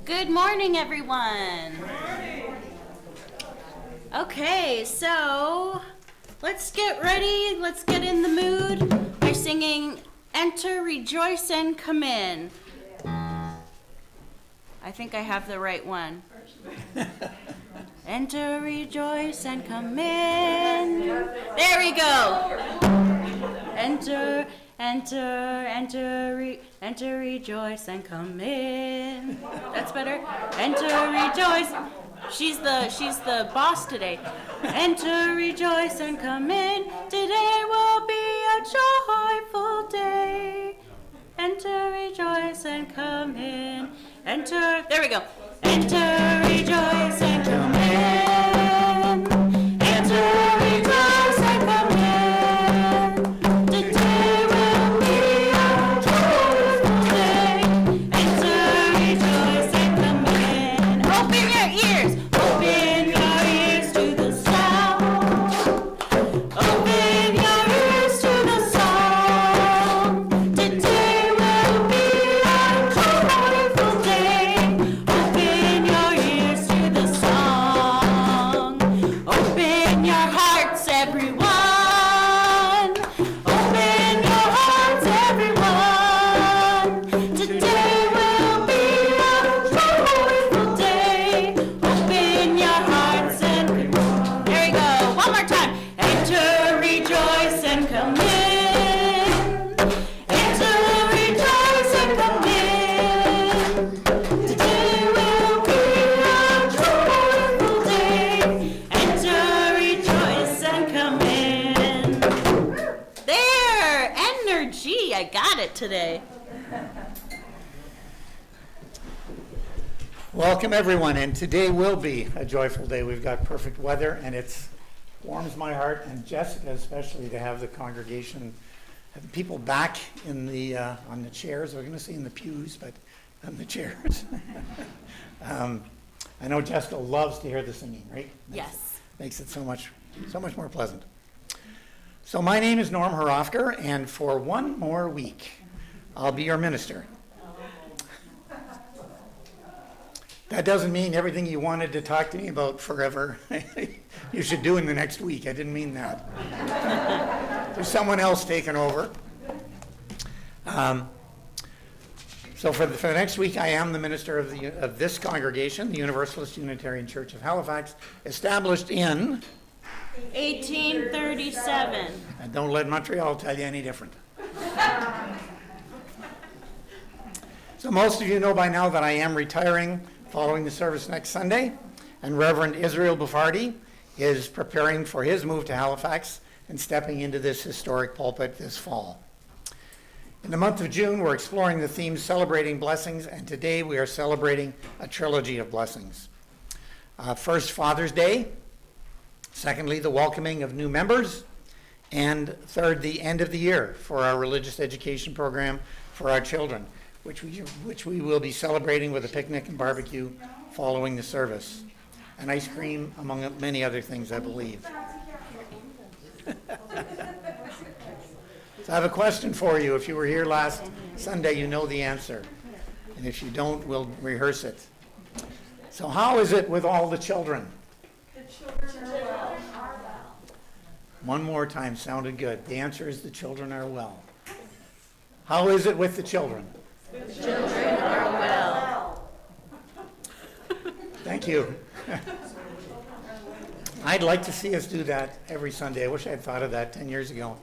Good morning, everyone. Good morning. Okay, so let's get ready. Let's get in the mood by singing Enter, Rejoice, and Come In. I think I have the right one. Enter, rejoice, and come in. There we go. Enter, rejoice, and come in. That's better. Enter, rejoice. She's the boss today. Enter, rejoice, and come in. Today will be a joyful day. Enter, rejoice, and come in. Enter, there we go. Enter, rejoice, and come in. Enter, rejoice, and come in. Today will be a joyful day. Enter, rejoice, and come in. Open your ears. Open your ears to the sound. Open your ears to the song. Today will be a joyful day. Open your ears to the song. Open your hearts, everyone. Open your hearts, everyone. Today will be a joyful day. Open your hearts and there we go. One more time. Enter, rejoice, and come in. Enter, rejoice, and come in. Today will be a joyful day. Enter, rejoice, and come in. There, energy. I got it today. Welcome everyone, and today will be a joyful day. We've got perfect weather, and it warms my heart, and Jessica especially, to have the congregation, have the people back in the on the chairs. I was going to say in the pews, but on the chairs. I know Jessica loves to hear the singing, right? Yes. Makes it so much more pleasant. So my name is Norm Herofker, and for one more week, I'll be your minister. That doesn't mean everything you wanted to talk to me about forever you should do in the next week. I didn't mean that. There's someone else taking over. So for the next week, I am the minister of this congregation, the Universalist Unitarian Church of Halifax, established in... 1837. And don't let Montreal tell you any different. So most of you know by now that I am retiring following the service next Sunday, and Reverend Israel Buffardi is preparing for his move to Halifax and stepping into this historic pulpit this fall. In the month of June, we're exploring the theme Celebrating Blessings, and today we are celebrating a trilogy of blessings. First, Father's Day. Secondly, the welcoming of new members. And third, the end of the year for our religious education program for our children, which we will be celebrating with a picnic and barbecue following the service. And ice cream, among many other things, I believe. So I have a question for you. If you were here last Sunday, you know the answer. And if you don't, we'll rehearse it. So how is it with all the children? The children are well. One more time, sounded good. The answer is the children are well. How is it with the children? The children are well. Thank you. I'd like to see us do that every Sunday. I wish I had thought of that 10 years ago.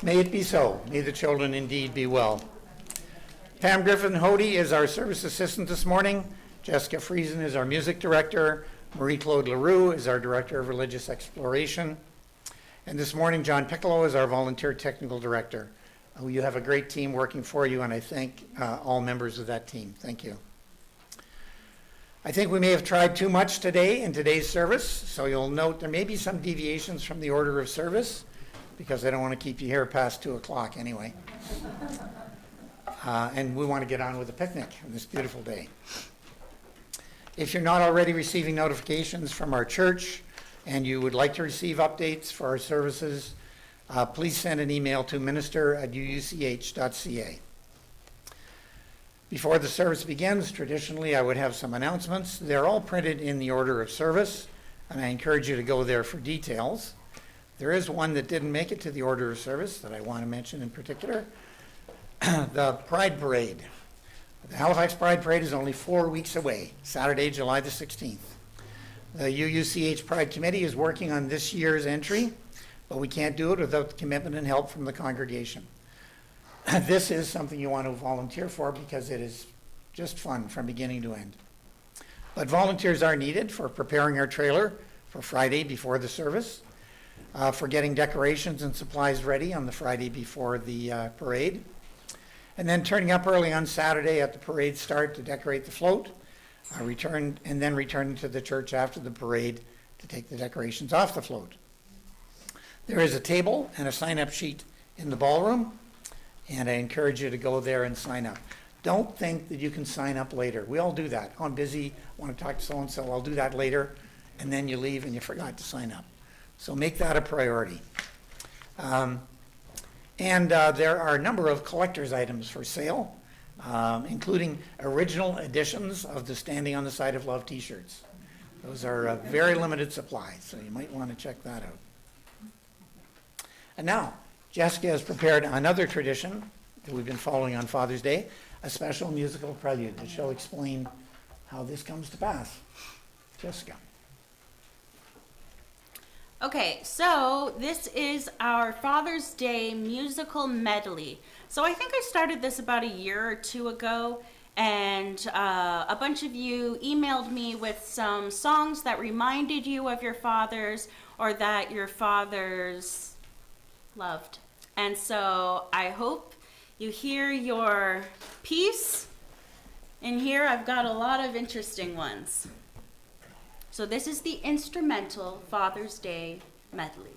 May it be so. May the children indeed be well. Pam Griffin-Hody is our service assistant this morning. Jessica Friesen is our music director. Marie-Claude Leroux is our director of religious exploration. And this morning, John Piccolo is our volunteer technical director. You have a great team working for you, and I thank all members of that team. Thank you. I think we may have tried too much today in today's service, so you'll note there may be some deviations from the order of service, because I don't want to keep you here past 2 o'clock anyway. And we want to get on with the picnic on this beautiful day. If you're not already receiving notifications from our church and you would like to receive updates for our services, please send an email to minister@uuch.ca. Before the service begins, traditionally I would have some announcements. They're all printed in the order of service, and I encourage you to go there for details. There is one that didn't make it to the order of service that I want to mention in particular. The Pride Parade. The Halifax Pride Parade is only 4 weeks away, Saturday, July the 16th. The UUCH Pride Committee is working on this year's entry, but we can't do it without the commitment and help from the congregation. This is something you want to volunteer for because it is just fun from beginning to end. But volunteers are needed for preparing our trailer for Friday before the service, for getting decorations and supplies ready on the Friday before the parade, and then turning up early on Saturday at the parade start to decorate the float, returning to the church after the parade to take the decorations off the float. There is a table and a sign-up sheet in the ballroom, and I encourage you to go there and sign up. Don't think that you can sign up later. We all do that. Oh, I'm busy, want to talk to so-and-so, I'll do that later, and then you leave and you forgot to sign up. So make that a priority. There are a number of collector's items for sale, including original editions of the Standing on the Side of Love t-shirts. Those are a very limited supply, so you might want to check that out. And now, Jessica has prepared another tradition that we've been following on Father's Day, a special musical prelude that shall explain how this comes to pass. Jessica. Okay, so this is our Father's Day musical medley. So I think I started this about a year or two ago, and a bunch of you emailed me with some songs that reminded you of your fathers or that your fathers loved. And so I hope you hear your piece. In here I've got a lot of interesting ones. So this is the instrumental Father's Day medley.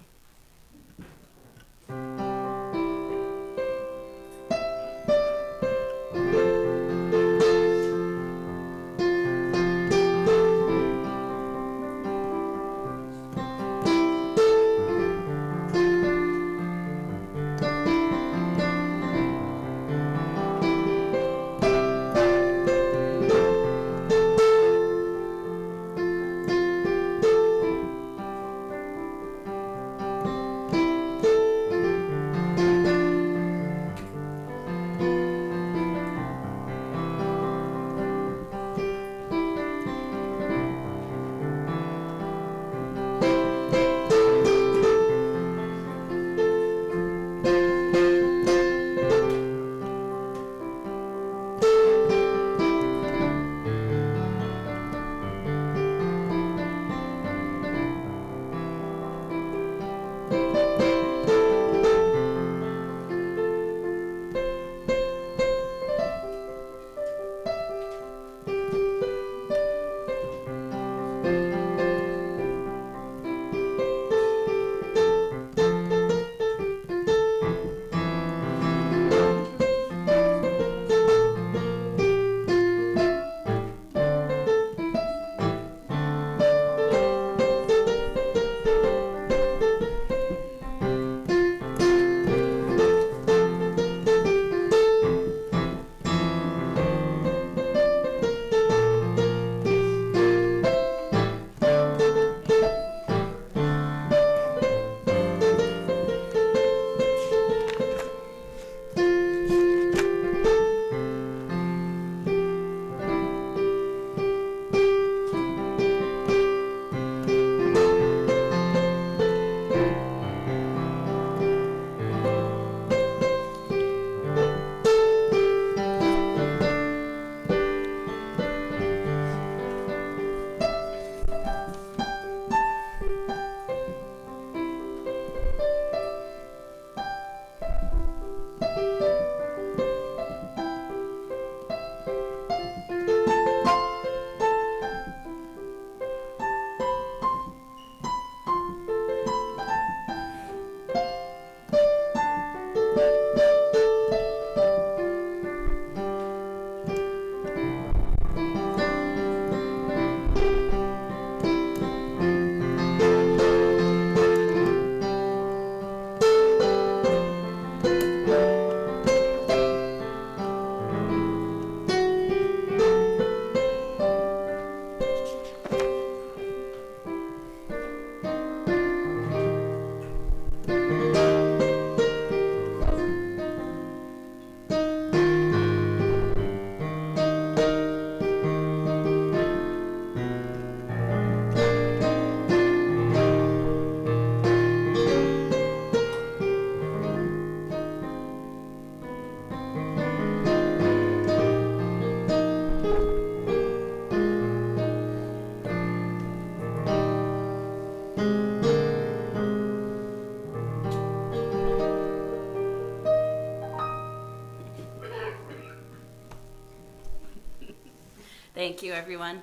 Thank you, everyone.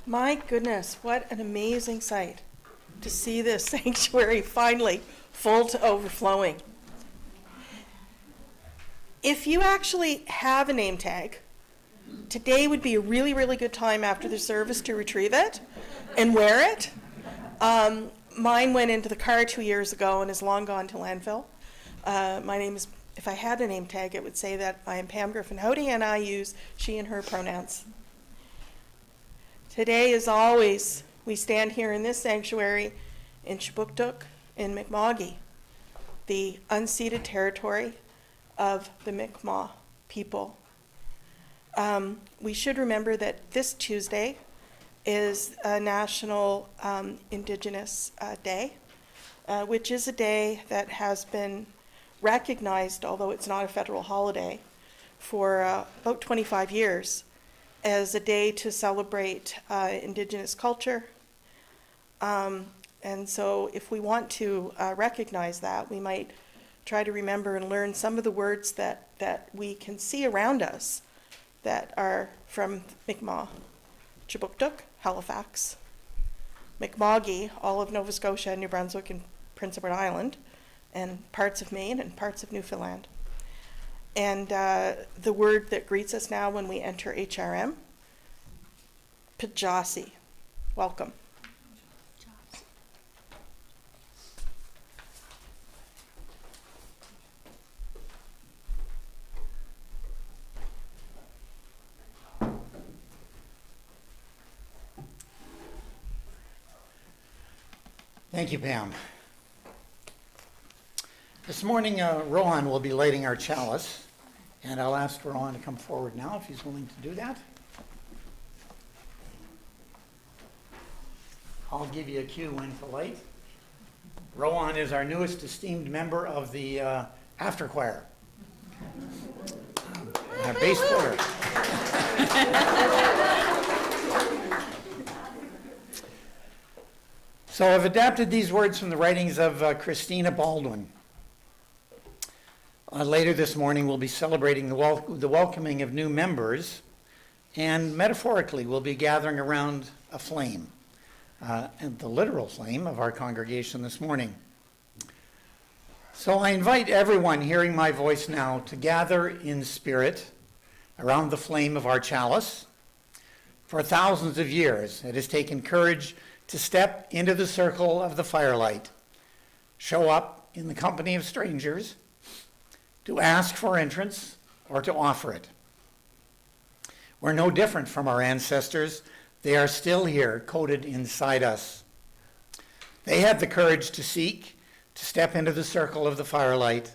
My goodness, what an amazing sight to see this sanctuary finally full to overflowing. If you actually have a name tag, today would be a really, really good time after the service to retrieve it and wear it. Mine went into the car 2 years ago and is long gone to landfill. My name is, if I had a name tag, it would say that I am Pam Griffin Hody and I use she and her pronouns. Today, as always, we stand here in this sanctuary in Chibuktuk in Mi'kma'ki, the unceded territory of the Mi'kmaq people. We should remember that this Tuesday is a National Indigenous Day, which is a day that has been recognized, although it's not a federal holiday, for about 25 years as a day to celebrate Indigenous culture. And so if we want to recognize that, we might try to remember and learn some of the words that we can see around us that are from Mi'kmaq, Chibuktuk, Halifax, Mi'kma'ki, all of Nova Scotia, New Brunswick, and Prince Edward Island, and parts of Maine and parts of Newfoundland. And the word that greets us now when we enter HRM, Pajasi. Welcome. Thank you, Pam. This morning, Rohan will be lighting our chalice, and I'll ask Rohan to come forward now if he's willing to do that. I'll give you a cue when to light. Rohan is our newest esteemed member of the after choir. Our bass player. So I've adapted these words from the writings of Christina Baldwin. Later this morning, we'll be celebrating the welcoming of new members, and metaphorically, we'll be gathering around a flame, and the literal flame of our congregation this morning. So I invite everyone hearing my voice now to gather in spirit around the flame of our chalice. For thousands of years, it has taken courage to step into the circle of the firelight, show up in the company of strangers, to ask for entrance or to offer it. We're no different from our ancestors. They are still here, coded inside us. They had the courage to seek, to step into the circle of the firelight,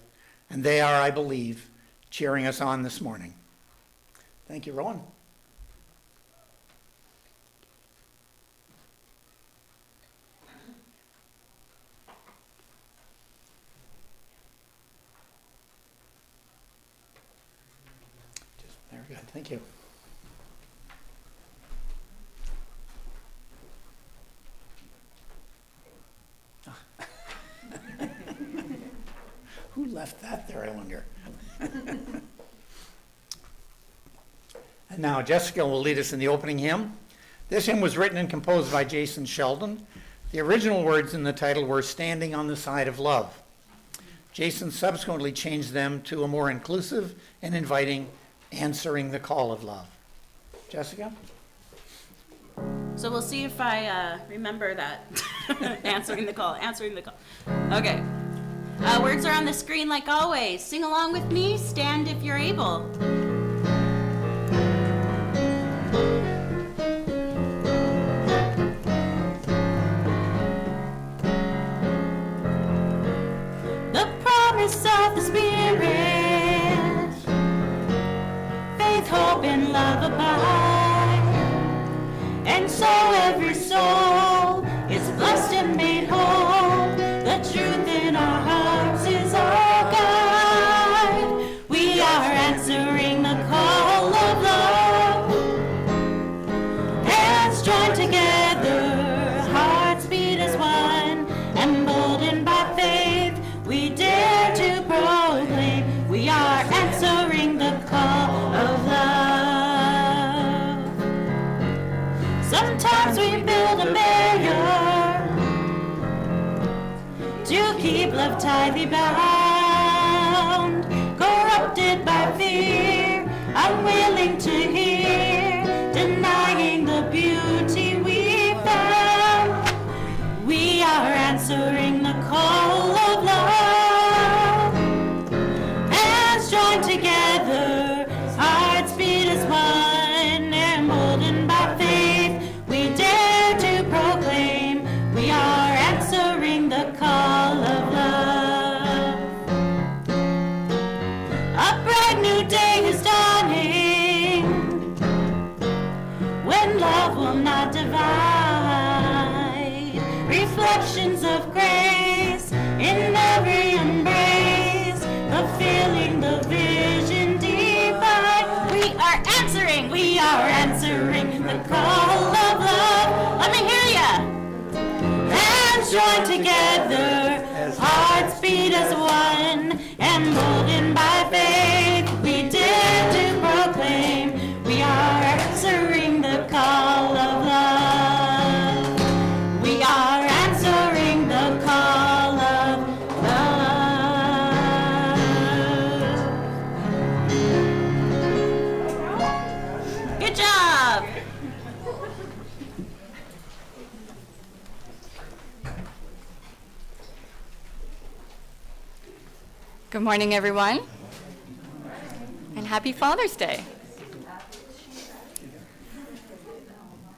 and they are, I believe, cheering us on this morning. Thank you, Rowan. Very good, thank you. Who left that there, I wonder? And now Jessica will lead us in the opening hymn. This hymn was written and composed by Jason Sheldon. The original words in the title were "Standing on the Side of Love." Jason subsequently changed them to a more inclusive and inviting "Answering the Call of Love." Jessica? So we'll see if I remember that. Answering the call. Okay. Words are on the screen like always. Sing along with me. Stand if you're able. The promise of the Spirit, faith, hope, and love abide, and so every soul is blessed and made whole. The truth in our hearts is our guide. We are answering the call of love. Hands joined together, hearts beat as one, emboldened by faith, we dare to proclaim. We are answering the call of love. Sometimes we build a barrier to keep love tightly bound, corrupted by fear, unwilling to hear, denying the beauty we found. We are answering the call of love. Hands joined together, hearts beat as one, emboldened by faith, we dare to proclaim we are answering the call of love. A bright new day is dawning, when love will not divide. Reflections of grace in every embrace, the feeling, the vision divine. We are answering the call of love. Let me hear ya. Hands joined together, hearts beat as one, emboldened by faith, we dare to proclaim we are answering the call of love. We are answering the call of love. Good job. Good morning, everyone, and happy Father's Day.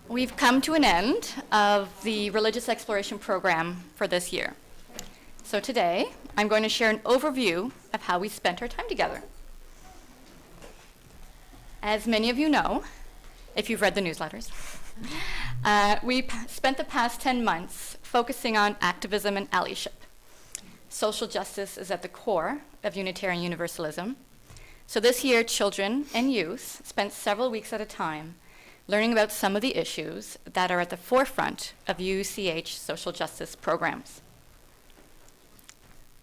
We've come to an end of the religious exploration program for this year. So today, I'm going to share an overview of how we spent our time together. As many of you know, if you've read the newsletters, we spent the past 10 months focusing on activism and allyship. Social justice is at the core of Unitarian Universalism. So this year, children and youth spent several weeks at a time learning about some of the issues that are at the forefront of UUCH social justice programs.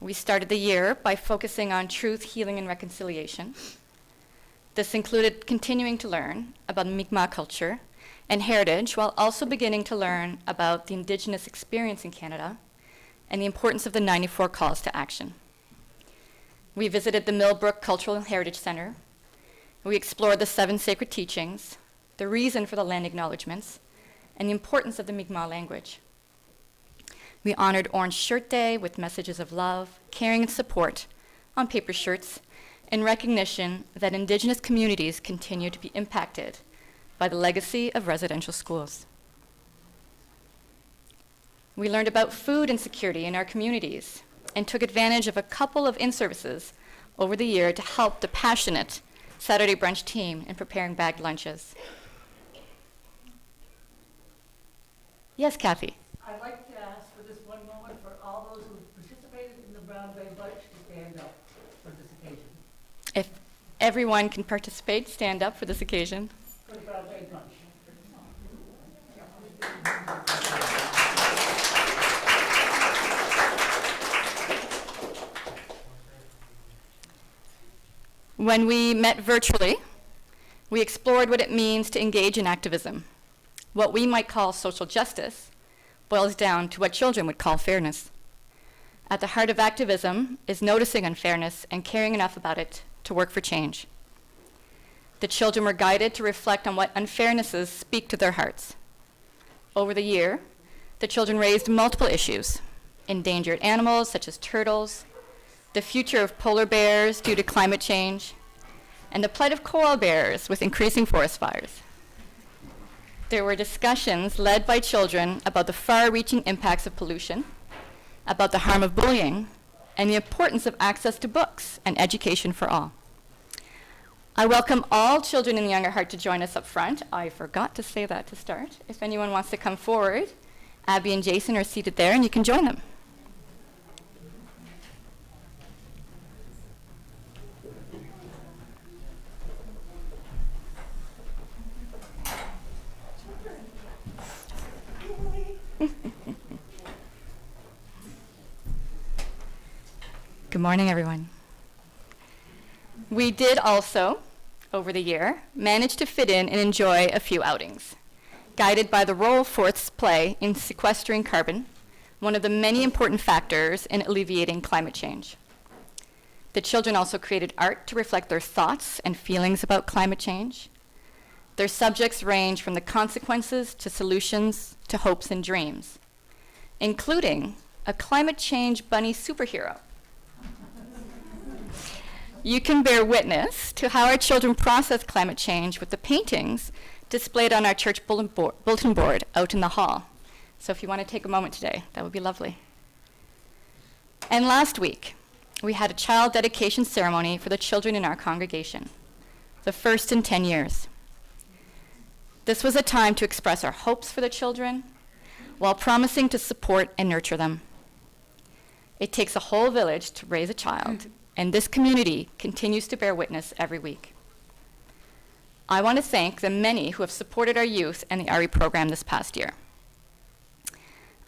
We started the year by focusing on truth, healing, and reconciliation. This included continuing to learn about Mi'kmaq culture and heritage, while also beginning to learn about the Indigenous experience in Canada and the importance of the 94 calls to action. We visited the Millbrook Cultural Heritage Center. We explored the 7 sacred teachings, the reason for the land acknowledgements, and the importance of the Mi'kmaq language. We honored Orange Shirt Day with messages of love, caring, and support on paper shirts in recognition that Indigenous communities continue to be impacted by the legacy of residential schools. We learned about food insecurity in our communities and took advantage of a couple of in-services over the year to help the passionate Saturday brunch team in preparing bagged lunches. Yes, Kathy? I'd like to ask for this one moment for all those who participated in the Brown Bay Bunch to stand up for this occasion. If everyone can participate, stand up for this occasion. For the Brown Bay Bunch. When we met virtually, we explored what it means to engage in activism. What we might call social justice boils down to what children would call fairness. At the heart of activism is noticing unfairness and caring enough about it to work for change. The children were guided to reflect on what unfairnesses speak to their hearts. Over the year, the children raised multiple issues: endangered animals such as turtles, the future of polar bears due to climate change, and the plight of koala bears with increasing forest fires. There were discussions led by children about the far-reaching impacts of pollution, about the harm of bullying, and the importance of access to books and education for all. I welcome all children in the Young at Heart to join us up front. I forgot to say that to start. If anyone wants to come forward, Abby and Jason are seated there, and you can join them. Good morning, everyone. We did also, over the year, manage to fit in and enjoy a few outings. guided by the role forests play in sequestering carbon, one of the many important factors in alleviating climate change. The children also created art to reflect their thoughts and feelings about climate change. Their subjects range from the consequences to solutions to hopes and dreams, including a climate change bunny superhero. You can bear witness to how our children process climate change with the paintings displayed on our church bulletin board out in the hall. So if you want to take a moment today, that would be lovely. And last week, we had a child dedication ceremony for the children in our congregation, the first in 10 years. This was a time to express our hopes for the children while promising to support and nurture them. It takes a whole village to raise a child, and this community continues to bear witness every week. I want to thank the many who have supported our youth and the RE program this past year.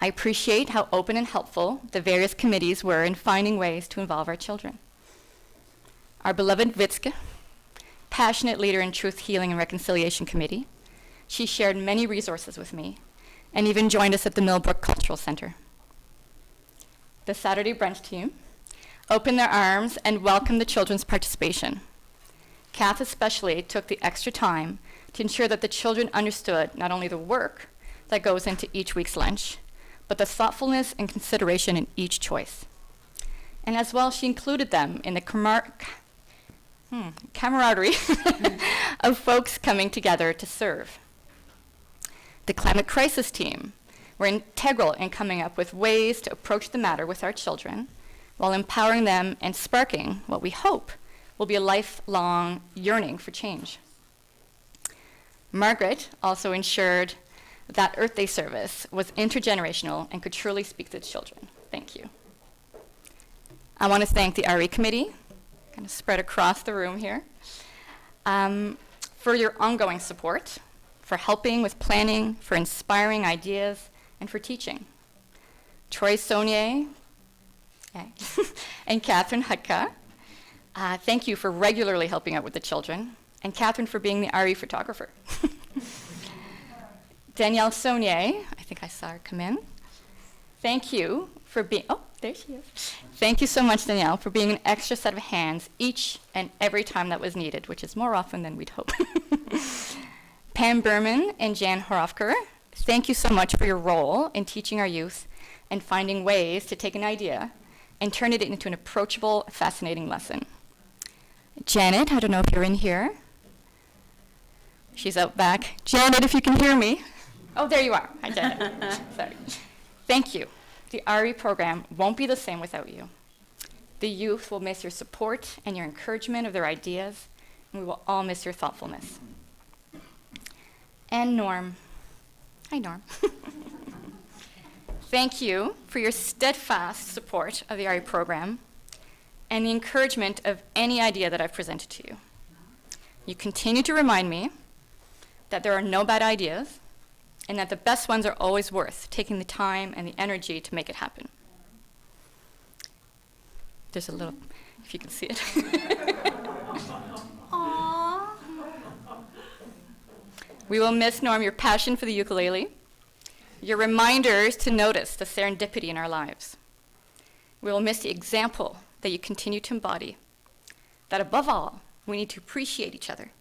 I appreciate how open and helpful the various committees were in finding ways to involve our children. Our beloved Vitske, passionate leader in Truth, Healing, and Reconciliation Committee, she shared many resources with me and even joined us at the Millbrook Cultural Center. The Saturday brunch team opened their arms and welcomed the children's participation. Kath especially took the extra time to ensure that the children understood not only the work that goes into each week's lunch, but the thoughtfulness and consideration in each choice. And as well, she included them in the camaraderie of folks coming together to serve. The climate crisis team were integral in coming up with ways to approach the matter with our children while empowering them and sparking what we hope will be a lifelong yearning for change. Margaret also ensured that Earth Day service was intergenerational and could truly speak to the children. Thank you. I want to thank the RE committee, kind of spread across the room here, for your ongoing support, for helping with planning, for inspiring ideas, and for teaching. Troy Saunier and Catherine Hutka, thank you for regularly helping out with the children, and Catherine for being the RE photographer. Danielle Saunier, I think I saw her come in. Thank you for being, oh, there she is. Thank you so much, Danielle, for being an extra set of hands each and every time that was needed, which is more often than we'd hope. Pam Berman and Jan Horofker, thank you so much for your role in teaching our youth and finding ways to take an idea and turn it into an approachable, fascinating lesson. Janet, I don't know if you're in here. She's out back. Janet, if you can hear me. Oh, there you are. Hi, Janet. Sorry. Thank you. The RE program won't be the same without you. The youth will miss your support and your encouragement of their ideas, and we will all miss your thoughtfulness. And Norm. Hi, Norm. Thank you for your steadfast support of the RE program and the encouragement of any idea that I've presented to you. You continue to remind me that there are no bad ideas and that the best ones are always worth taking the time and the energy to make it happen. There's a little, if you can see it. Aww. We will miss, Norm, your passion for the ukulele, your reminders to notice the serendipity in our lives. We will miss the example that you continue to embody, that above all, we need to appreciate each other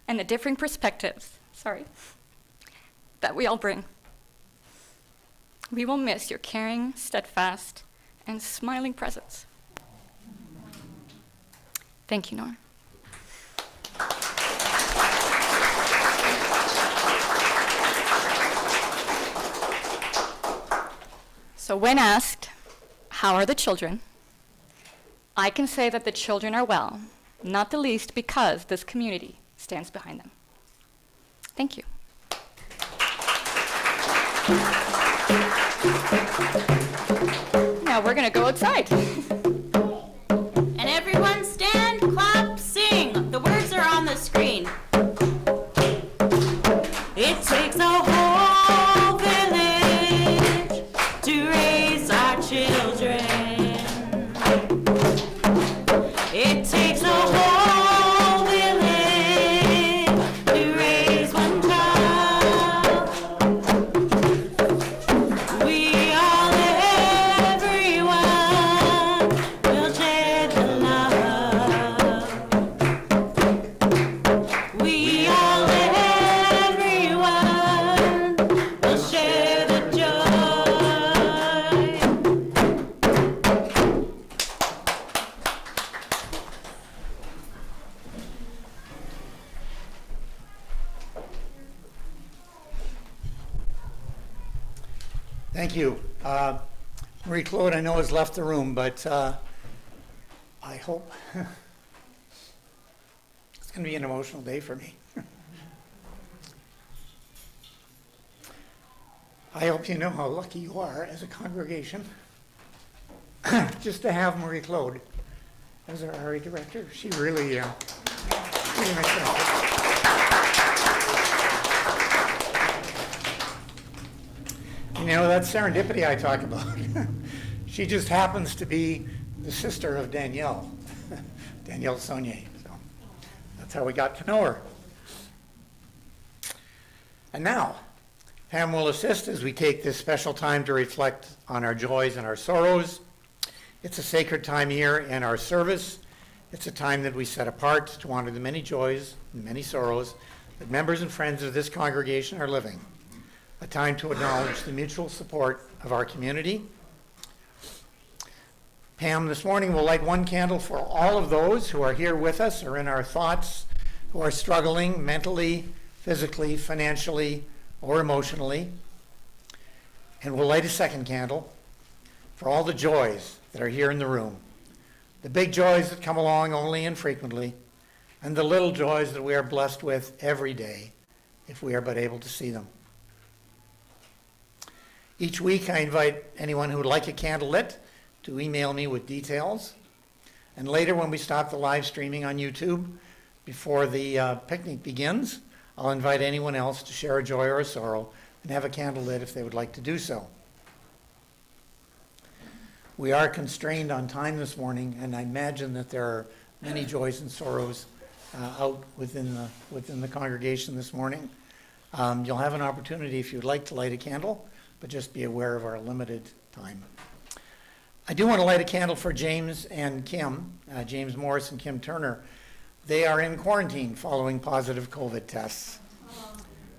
and the differing perspectives, that we all bring. We will miss your caring, steadfast, and smiling presence. Thank you, Norm. So when asked, how are the children? I can say that the children are well, not the least because this community stands behind them. Thank you. Now we're going to go outside. And everyone stand, clap, sing. The words are on the screen. It takes a whole village to raise our children. It takes a whole village to raise one child. Thank you. Marie Claude, I know, has left the room, but I hope it's going to be an emotional day for me. I hope you know how lucky you are as a congregation just to have Marie Claude as our RA director. She really makes it happen. You know, that serendipity I talk about. She just happens to be the sister of Danielle, Danielle Saunier. So that's how we got to know her. And now, Pam will assist as we take this special time to reflect on our joys and our sorrows. It's a sacred time here in our service. It's a time that we set apart to honor the many joys and many sorrows that members and friends of this congregation are living. A time to acknowledge the mutual support of our community. Pam this morning will light one candle for all of those who are here with us or in our thoughts, who are struggling mentally, physically, financially, or emotionally. And we'll light a second candle for all the joys that are here in the room. The big joys that come along only infrequently, and the little joys that we are blessed with every day, if we are but able to see them. Each week I invite anyone who would like a candle lit to email me with details. And later when we stop the live streaming on YouTube, before the picnic begins, I'll invite anyone else to share a joy or a sorrow and have a candle lit if they would like to do so. We are constrained on time this morning, and I imagine that there are many joys and sorrows out within the congregation this morning. You'll have an opportunity if you'd like to light a candle, but just be aware of our limited time. I do want to light a candle for James and Kim, James Morris and Kim Turner. They are in quarantine following positive COVID tests.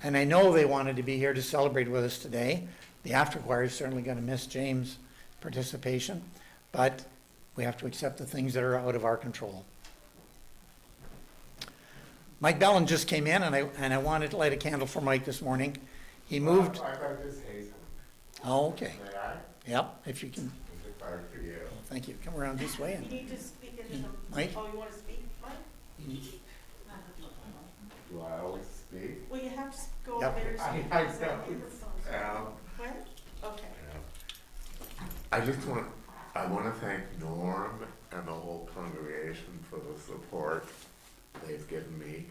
And I know they wanted to be here to celebrate with us today. The afterchoir is certainly going to miss James' participation, but we have to accept the things that are out of our control. Mike Bellin just came in, and I wanted to light a candle for Mike this morning. He moved. I got this hazel. Oh, okay. May I? Yep, if you can. Is it better for you? Thank you. Come around this way. You need to speak into the, Mike? oh, you want to speak, Mike? Do I always speak? Well, you have to go Yep. over there. I speak. know. Where? Okay. I want to thank Norm and the whole congregation for the support they've given me.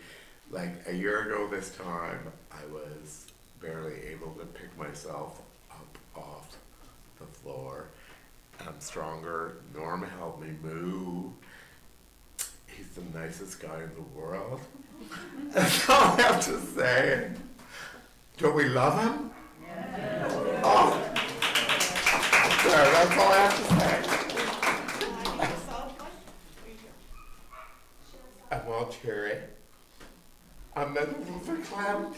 Like a year ago this time, I was barely able to pick myself up off the floor. I'm stronger. Norm helped me move. He's the nicest guy in the world. That's all I have to say. Don't we love him? Yeah. Oh. There, that's all I have to say. I'm all cheery. I'm a little verklempt.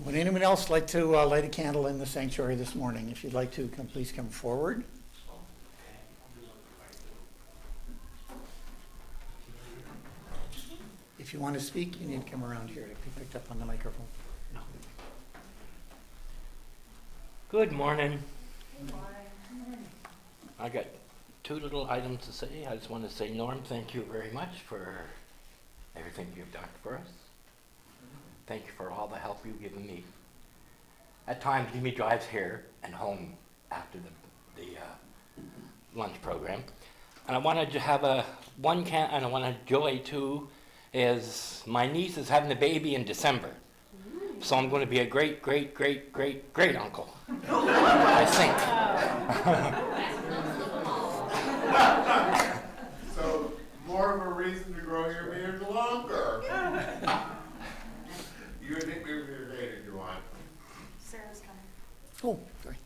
Would anyone else like to light a candle in the sanctuary this morning? If you'd like to, please come forward. If you want to speak, you need to come around here to be picked up on the microphone. No. Good morning. I got two little items to say. I just want to say, Norm, thank you very much for everything you've done for us. Thank you for all the help you've given me. At times, give me drives here and home after the lunch program. And I wanted to have and I want to joy too, is my niece is having a baby in December. So I'm going to be a great uncle. I think. So, more of a reason to grow your beard longer. You would think we would be related, if you want. Sarah's coming. Oh, sorry.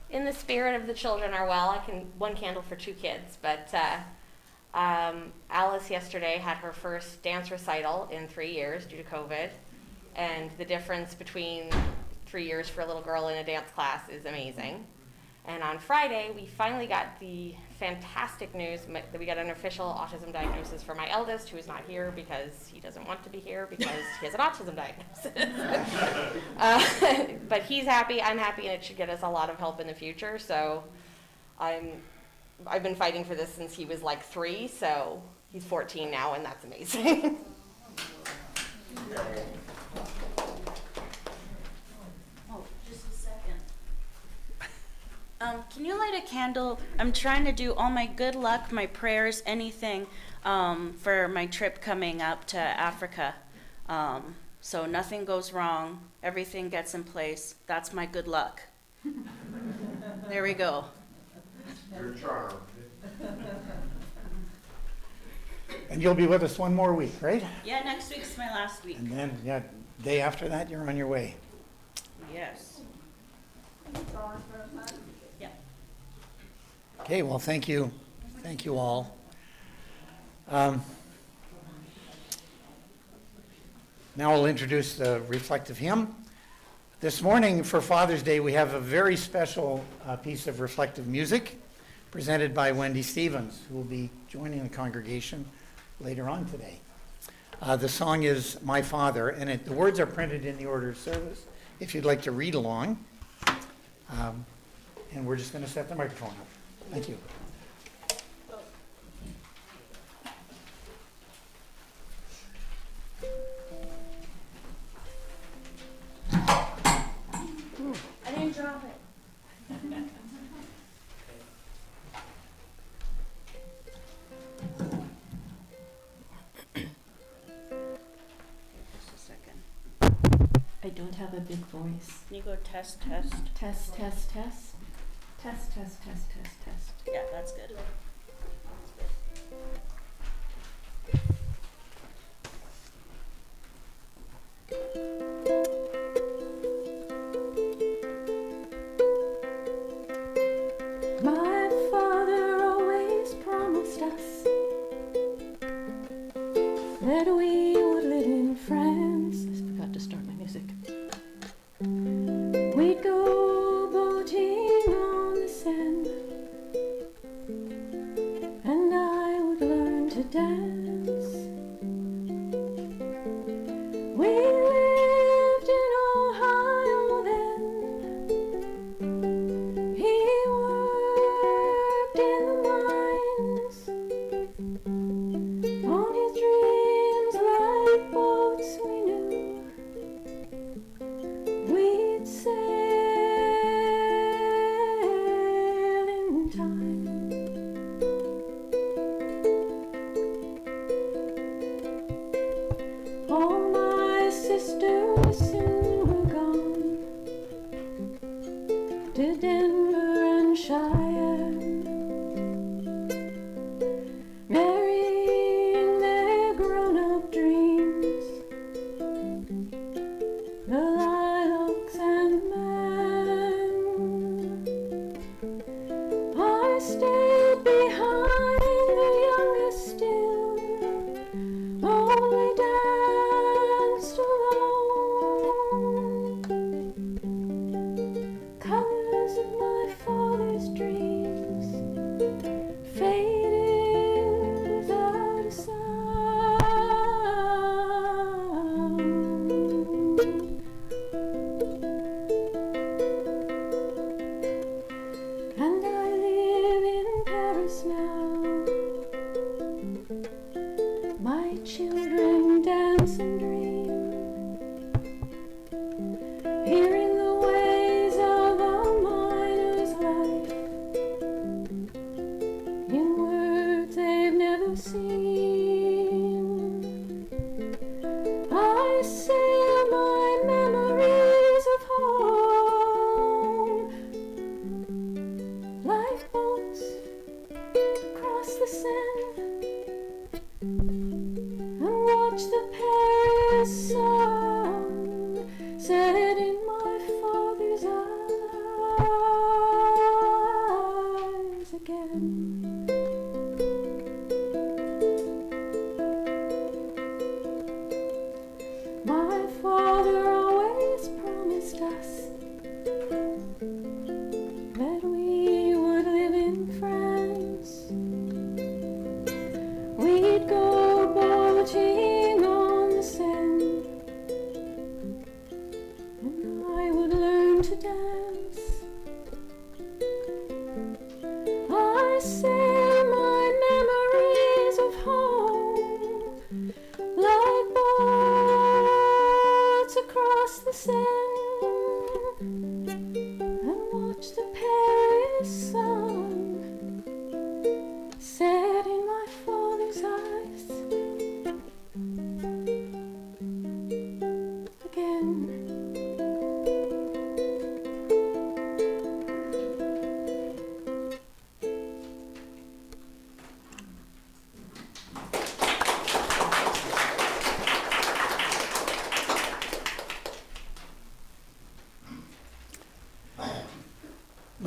In the spirit of the children are well, I can one candle for two kids, but Alice yesterday had her first dance recital in 3 years due to COVID, and the difference between 3 years for a little girl in a dance class is amazing. And on Friday, we finally got the fantastic news that we got an official autism diagnosis for my eldest, who is not here because he doesn't want to be here because he has an autism diagnosis. But he's happy, I'm happy, and it should get us a lot of help in the future. So I've been fighting for this since he was like 3, so he's 14 now, and that's amazing. Oh, just a second. Can you light a candle? I'm trying to do all my good luck, my prayers, anything, for my trip coming up to Africa. So nothing goes wrong, everything gets in place. That's my good luck. There we go. You're charmed. And you'll be with us one more week, right? Yeah, next week's my last week. And then, yeah, day after that, you're on your way. Yes. Yeah. Okay, well, thank you. Thank you all. Now I'll introduce the reflective hymn. This morning for Father's Day, we have a very special piece of reflective music presented by Wendy Stevens, who will be joining the congregation later on today. The song is My Father, and the words are printed in the order of service if you'd like to read along. And we're just going to set the microphone up. Thank you. I didn't drop it. Just a second. I don't have a big voice. Can you go test, test? Test, test, test. Test, test, test, test, test. Yeah, that's good. My father always promised us that we would live in France. I forgot to start my music. We'd go boating on the Seine, and I would learn to dance. We lived in Ohio then. He worked in the mines. On his dreams like boats we knew, we'd sail in time. All my sisters soon were gone to Denver and Cheyenne, marrying their grown-up dreams, the lilacs and man. I stayed behind, the youngest still, only danced alone. Colors of my father's dreams faded without a sound. And I live in Paris now. My children dance and dream, hearing the ways of a miner's life in words they've never seen. I sail my memories of home, lifeboats across the Seine, and watch the Paris sun set in my father's eyes again. My father always promised us that we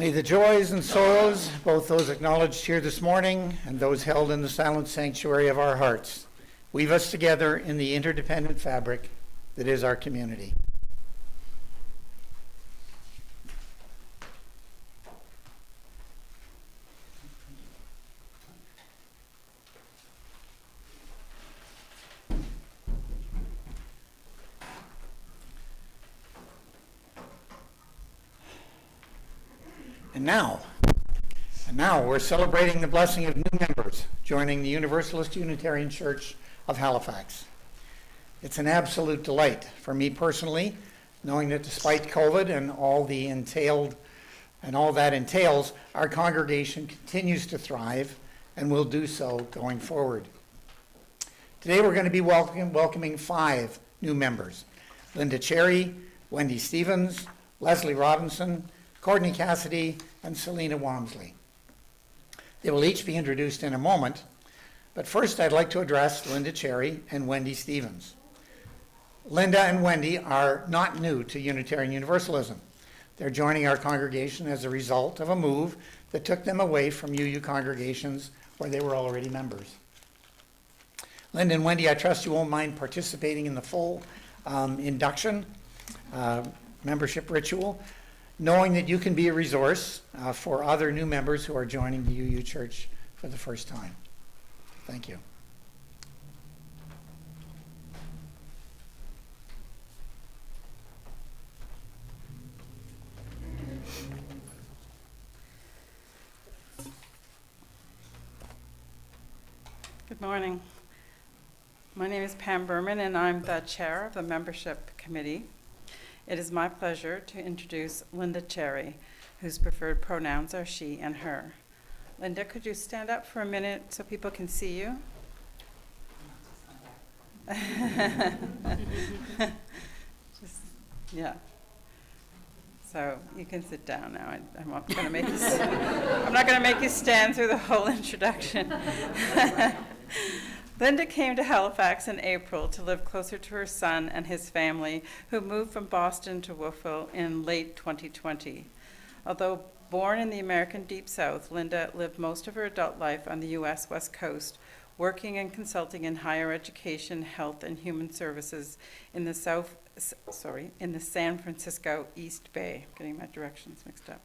May the joys and sorrows, both those acknowledged here this morning and those held in the silent sanctuary of our hearts, weave us together in the interdependent fabric that is our community. And now we're celebrating the blessing of new members joining the Universalist Unitarian Church of Halifax. It's an absolute delight for me personally, knowing that despite COVID and all that entails, our congregation continues to thrive and will do so going forward. Today we're going to be welcoming 5 new members: Linda Cherry, Wendy Stevens, Leslie Robinson, Courtney Cassidy, and Selena Walmsley. They will each be introduced in a moment, but first I'd like to address Linda Cherry and Wendy Stevens. Linda and Wendy are not new to Unitarian Universalism. They're joining our congregation as a result of a move that took them away from UU congregations where they were already members. Linda and Wendy, I trust you won't mind participating in the full induction membership ritual, knowing that you can be a resource for other new members who are joining the UU Church for the first time. Thank you. Good morning. My name is Pam Berman, and I'm the chair of the membership committee. It is my pleasure to introduce Linda Cherry, whose preferred pronouns are she and her. Linda, could you stand up for a minute so people can see you? Yeah. So you can sit down now. I'm not going to make you. I'm not going to make you stand through the whole introduction. Linda came to Halifax in April to live closer to her son and his family, who moved from Boston to Wolfville in late 2020. Although born in the American Deep South, Linda lived most of her adult life on the U.S. West Coast, working and consulting in higher education, health, and human services in the San Francisco East Bay. I'm getting my directions mixed up.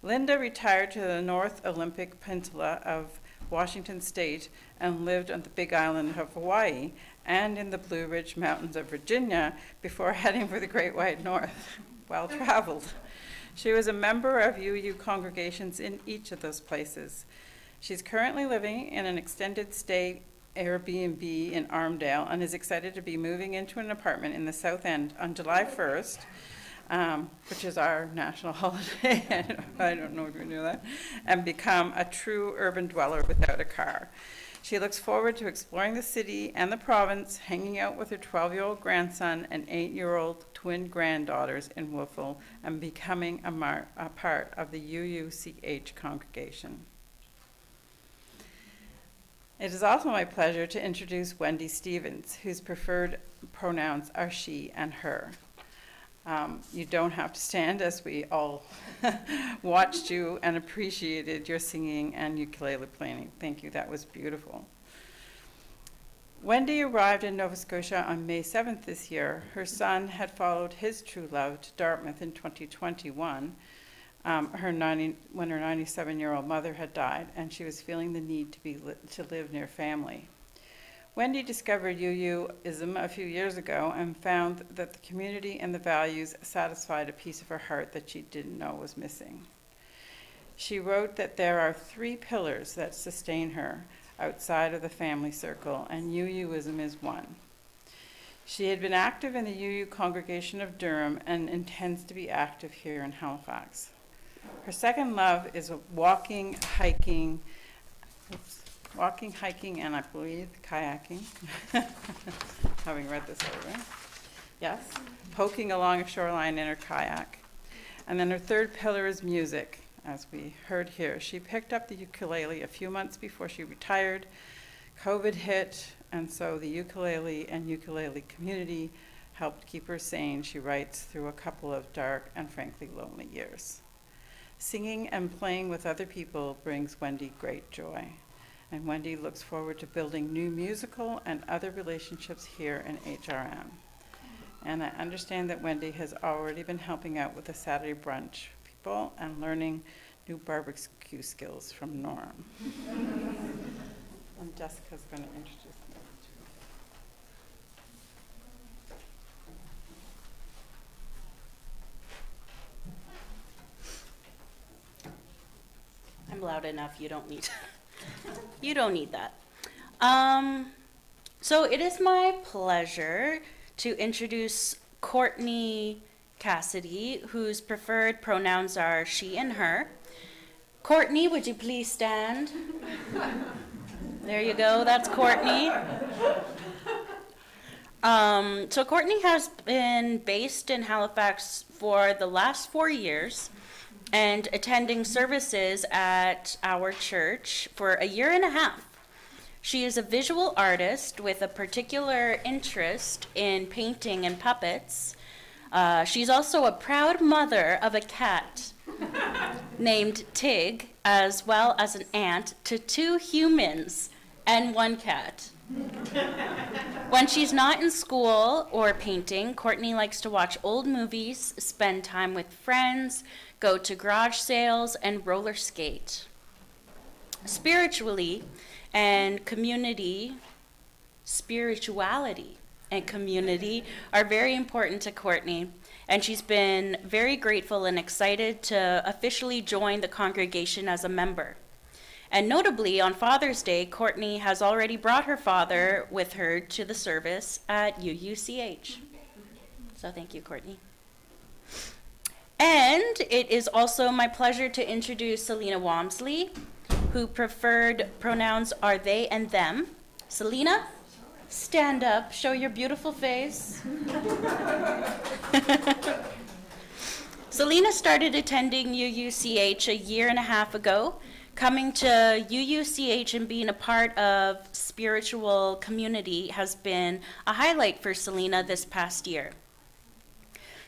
Linda retired to the North Olympic Peninsula of Washington State and lived on the Big Island of Hawaii and in the Blue Ridge Mountains of Virginia before heading for the Great White North. Well traveled. She was a member of UU congregations in each of those places. She's currently living in an extended stay Airbnb in Armdale and is excited to be moving into an apartment in the South End on July 1st, which is our national holiday. I don't know if you knew that, and become a true urban dweller without a car. She looks forward to exploring the city and the province, hanging out with her 12-year-old grandson and 8-year-old twin granddaughters in Wolfville, and becoming a part of the UUCH congregation. It is also my pleasure to introduce Wendy Stevens, whose preferred pronouns are she and her. You don't have to stand, as we all watched you and appreciated your singing and ukulele playing. Thank you, that was beautiful. Wendy arrived in Nova Scotia on May 7th this year. Her son had followed his true love to Dartmouth in 2021 when her 97-year-old mother had died, and she was feeling the need to live near family. Wendy discovered UUism a few years ago and found that the community and the values satisfied a piece of her heart that she didn't know was missing. She wrote that there are 3 pillars that sustain her outside of the family circle, and UUism is one. She had been active in the UU congregation of Durham and intends to be active here in Halifax. Her second love is walking, hiking, and I believe kayaking, having read this over. Yes, poking along a shoreline in her kayak. And then her third pillar is music, as we heard here. She picked up the ukulele a few months before she retired. COVID hit, and so the ukulele and ukulele community helped keep her sane, she writes, through a couple of dark and frankly lonely years. Singing and playing with other people brings Wendy great joy, and Wendy looks forward to building new musical and other relationships here in HRM. And I understand that Wendy has already been helping out with the Saturday brunch people and learning new barbecue skills from Norm. And Jessica's going to introduce me. I'm loud enough, you don't need, you don't need that. So it is my pleasure to introduce Courtney Cassidy, whose preferred pronouns are she and her. Courtney, would you please stand? There you go, that's Courtney. So Courtney has been based in Halifax for the last 4 years and attending services at our church for a year and a half. She is a visual artist with a particular interest in painting and puppets. She's also a proud mother of a cat named Tig, as well as an aunt to 2 humans and 1 cat. When she's not in school or painting, Courtney likes to watch old movies, spend time with friends, go to garage sales, and roller skate. Spirituality and community are very important to Courtney, and she's been very grateful and excited to officially join the congregation as a member. And notably, on Father's Day, Courtney has already brought her father with her to the service at UUCH. So thank you, Courtney. And it is also my pleasure to introduce Selena Walmsley, who preferred pronouns are they and them. Selena, stand up, show your beautiful face. Selena started attending UUCH a year and a half ago. Coming to UUCH and being a part of spiritual community has been a highlight for Selena this past year.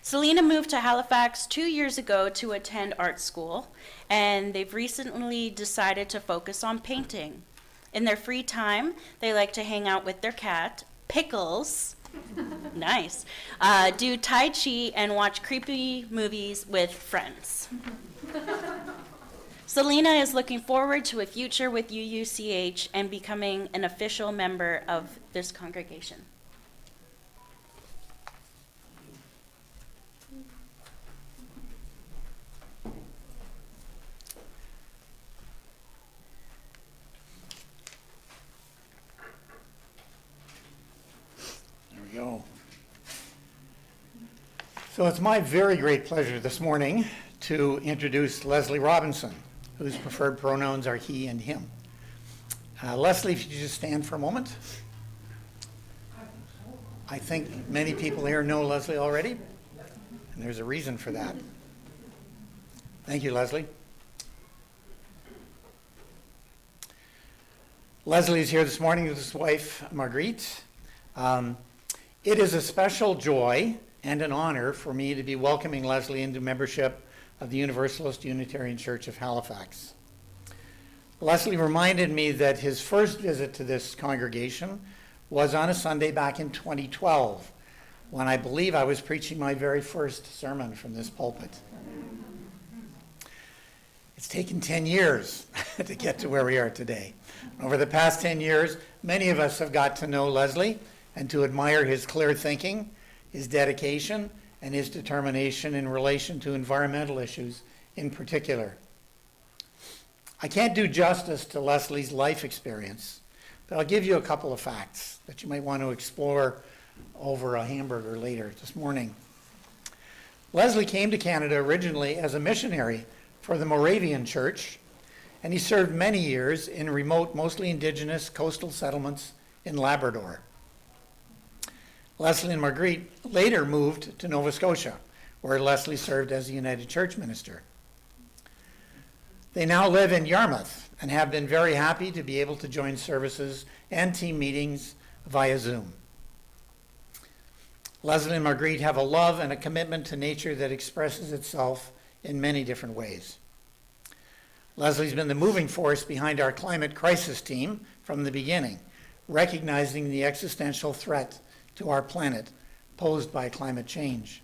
Selena moved to Halifax 2 years ago to attend art school, and they've recently decided to focus on painting. In their free time, they like to hang out with their cat, Pickles, nice, do Tai Chi, and watch creepy movies with friends. Selena is looking forward to a future with UUCH and becoming an official member of this congregation. There we go. So it's my very great pleasure this morning to introduce Leslie Robinson, whose preferred pronouns are he and him. Leslie, if you just stand for a moment. I think many people here know Leslie already, and there's a reason for that. Thank you, Leslie. Leslie is here this morning with his wife, Marguerite. It is a special joy and an honor for me to be welcoming Leslie into membership of the Universalist Unitarian Church of Halifax. Leslie reminded me that his first visit to this congregation was on a Sunday back in 2012, when I believe I was preaching my very first sermon from this pulpit. It's taken 10 years to get to where we are today. Over the past 10 years, many of us have got to know Leslie and to admire his clear thinking, his dedication, and his determination in relation to environmental issues in particular. I can't do justice to Leslie's life experience, but I'll give you a couple of facts that you might want to explore over a hamburger later this morning. Leslie came to Canada originally as a missionary for the Moravian Church, and he served many years in remote, mostly indigenous coastal settlements in Labrador. Leslie and Marguerite later moved to Nova Scotia, where Leslie served as a United Church minister. They now live in Yarmouth and have been very happy to be able to join services and team meetings via Zoom. Leslie and Marguerite have a love and a commitment to nature that expresses itself in many different ways. Leslie's been the moving force behind our climate crisis team from the beginning, recognizing the existential threat to our planet posed by climate change.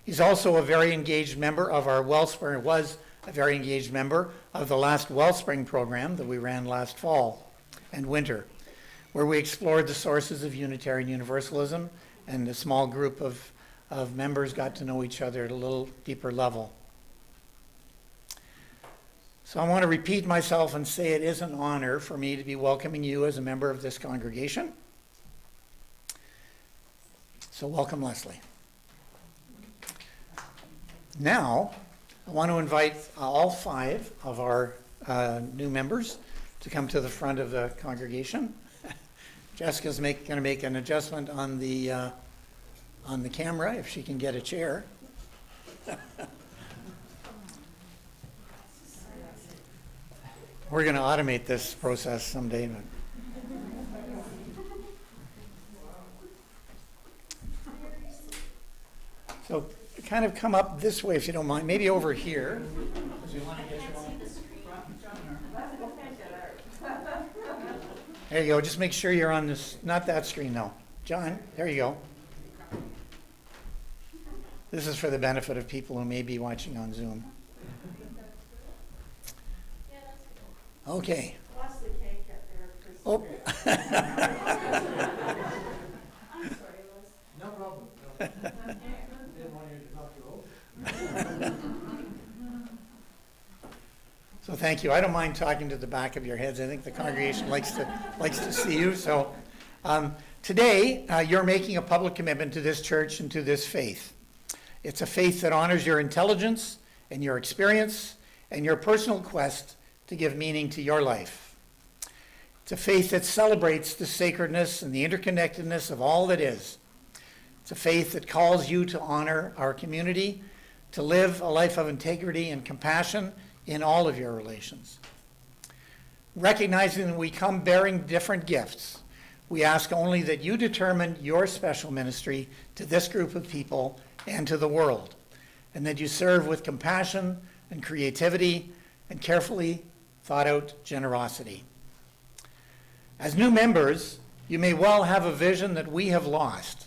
He's also a very engaged member of our Wellspring, was a very engaged member of the last Wellspring program that we ran last fall and winter, where we explored the sources of Unitarian Universalism, and a small group of members got to know each other at a little deeper level. So I want to repeat myself and say it is an honor for me to be welcoming you as a member of this congregation. So welcome, Leslie. Now, I want to invite all 5 of our new members to come to the front of the congregation. Jessica's going to make an adjustment on the camera, if she can get a chair. We're going to automate this process someday. But so kind of come up this way if you don't mind, maybe over here. There you go. Just make sure you're on this, not that screen, no. John, there you go. This is for the benefit of people who may be watching on Zoom. Okay. Oh. No problem. Didn't want you to knock you over. So thank you. I don't mind talking to the back of your heads. I think the congregation likes to see you. So today you're making a public commitment to this church and to this faith. It's a faith that honors your intelligence and your experience and your personal quest to give meaning to your life. It's a faith that celebrates the sacredness and the interconnectedness of all that is. It's a faith that calls you to honor our community, to live a life of integrity and compassion in all of your relations. Recognizing that we come bearing different gifts, we ask only that you determine your special ministry to this group of people and to the world, and that you serve with compassion and creativity and carefully thought out generosity. As new members, you may well have a vision that we have lost.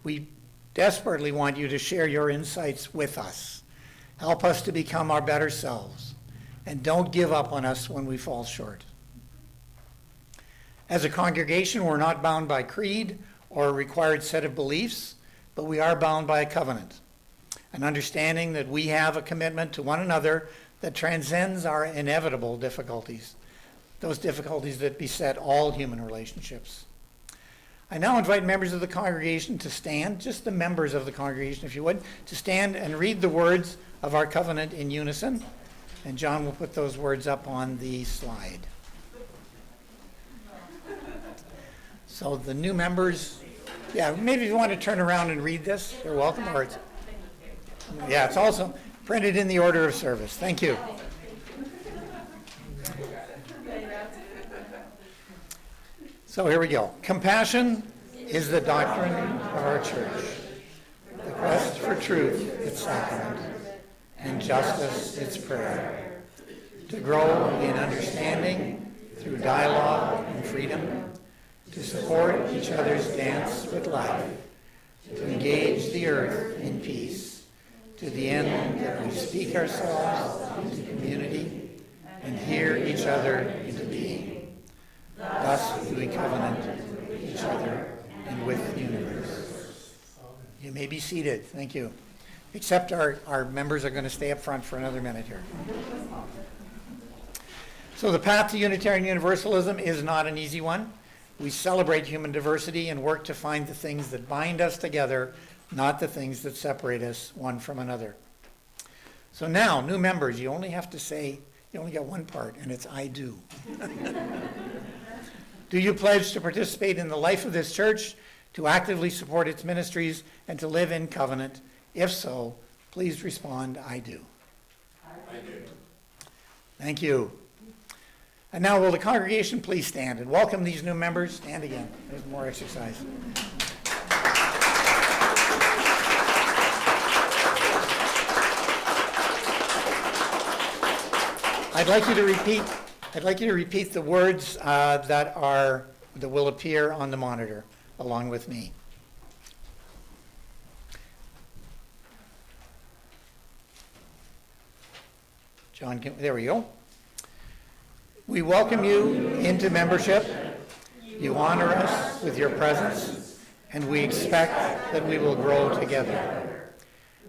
We desperately want you to share your insights with us. Help us to become our better selves, and don't give up on us when we fall short. As a congregation, we're not bound by creed or a required set of beliefs, but we are bound by a covenant, an understanding that we have a commitment to one another that transcends our inevitable difficulties, those difficulties that beset all human relationships. I now invite members of the congregation to stand, just the members of the congregation, if you would, to stand and read the words of our covenant in unison. And John will put those words up on the slide. So the new members, yeah, maybe if you want to turn around and read this, you're welcome. Or it's also printed in the order of service. Thank you. So here we go. Compassion is the doctrine of our church. The quest for truth, its sacrament, and justice, its prayer. To grow in understanding through dialogue and freedom, to support each other's dance with life, to engage the earth in peace, to the end that we speak ourselves into community and hear each other into being. Thus do we covenant with each other and with the universe. You may be seated. Thank you. Except our members are going to stay up front for another minute here. So the path to Unitarian Universalism is not an easy one. We celebrate human diversity and work to find the things that bind us together, not the things that separate us one from another. So now, new members, you only have to say, you only got one part, and it's I do. Do you pledge to participate in the life of this church, to actively support its ministries, and to live in covenant? If so, please respond, I do. I do. Thank you. And now will the congregation please stand and welcome these new members? Stand again. There's more exercise. I'd like you to repeat the words that will appear on the monitor along with me. John, there we go. We welcome you into membership. You honor us with your presence, and we expect that we will grow together.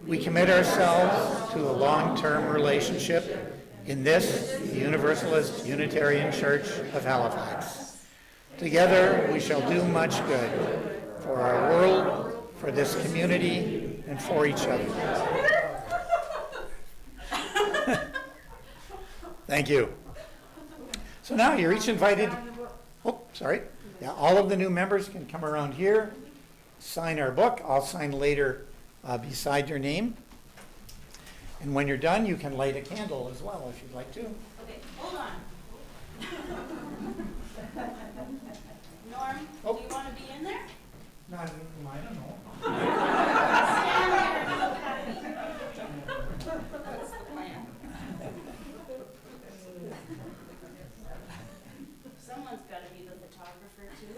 We commit ourselves to a long-term relationship in this, the Universalist Unitarian Church of Halifax. Together, we shall do much good for our world, for this community, and for each other. Thank you. So now you're each invited. Oh, sorry. Yeah, all of the new members can come around here, sign our book. I'll sign later beside your name. And when you're done, you can light a candle as well if you'd like to. Okay, hold on. Norm, Oh. do you want to be in there? No, I don't know. Stand there and look at me. That's the plan. Someone's got to be the photographer too.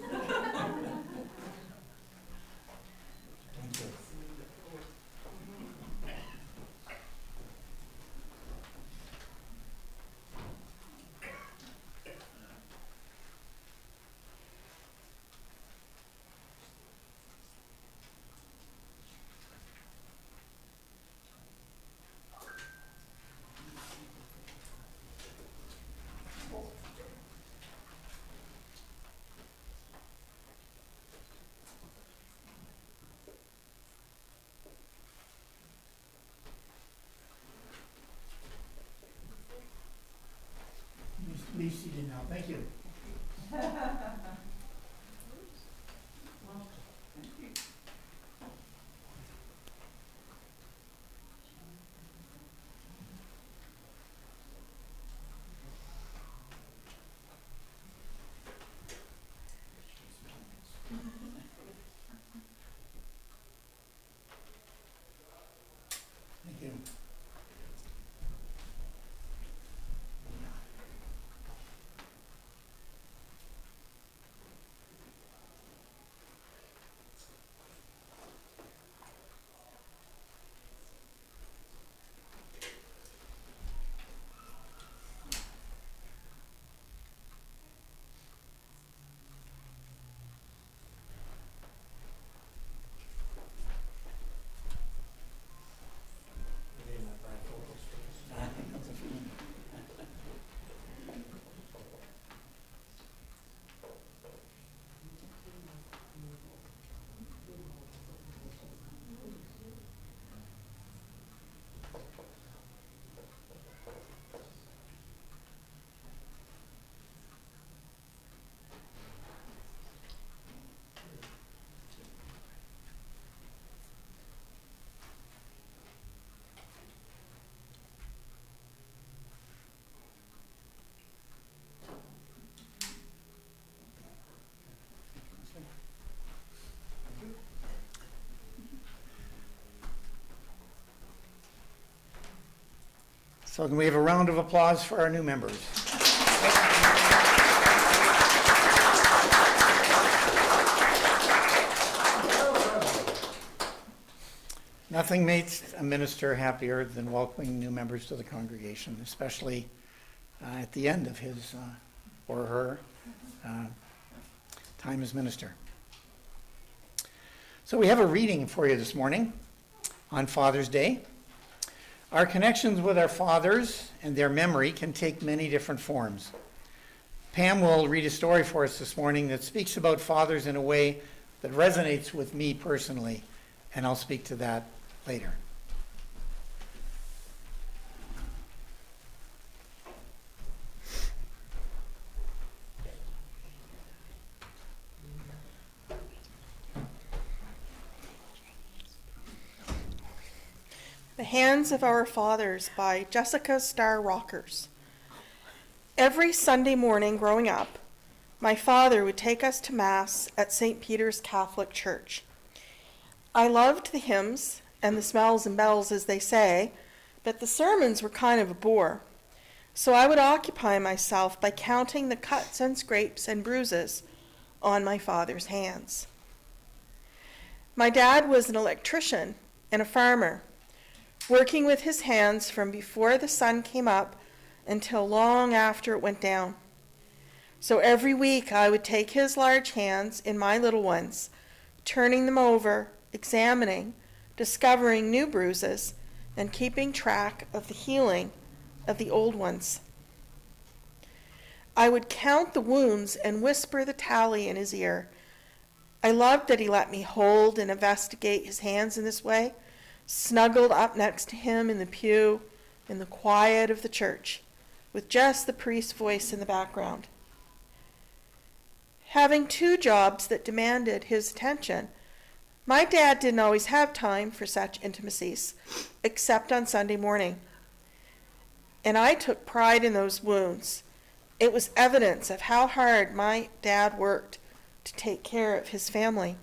Be seated now. Thank you. Thank you. So can we have a round of applause for our new members? Nothing makes a minister happier than welcoming new members to the congregation, especially at the end of his or her time as minister. So we have a reading for you this morning on Father's Day. Our connections with our fathers and their memory can take many different forms. Pam will read a story for us this morning that speaks about fathers in a way that resonates with me personally, and I'll speak to that later. The Hands of Our Fathers by Jessica Starr Rockers. Every Sunday morning growing up, my father would take us to Mass at St. Peter's Catholic Church. I loved the hymns and the smells and bells, as they say, but the sermons were kind of a bore. So I would occupy myself by counting the cuts and scrapes and bruises on my father's hands. My dad was an electrician and a farmer, working with his hands from before the sun came up until long after it went down. So every week I would take his large hands in my little ones, turning them over, examining, discovering new bruises, and keeping track of the healing of the old ones. I would count the wounds and whisper the tally in his ear. I loved that he let me hold and investigate his hands in this way, snuggled up next to him in the pew in the quiet of the church, with just the priest's voice in the background. Having two jobs that demanded his attention, my dad didn't always have time for such intimacies, except on Sunday morning. And I took pride in those wounds. It was evidence of how hard my dad worked to take care of his family.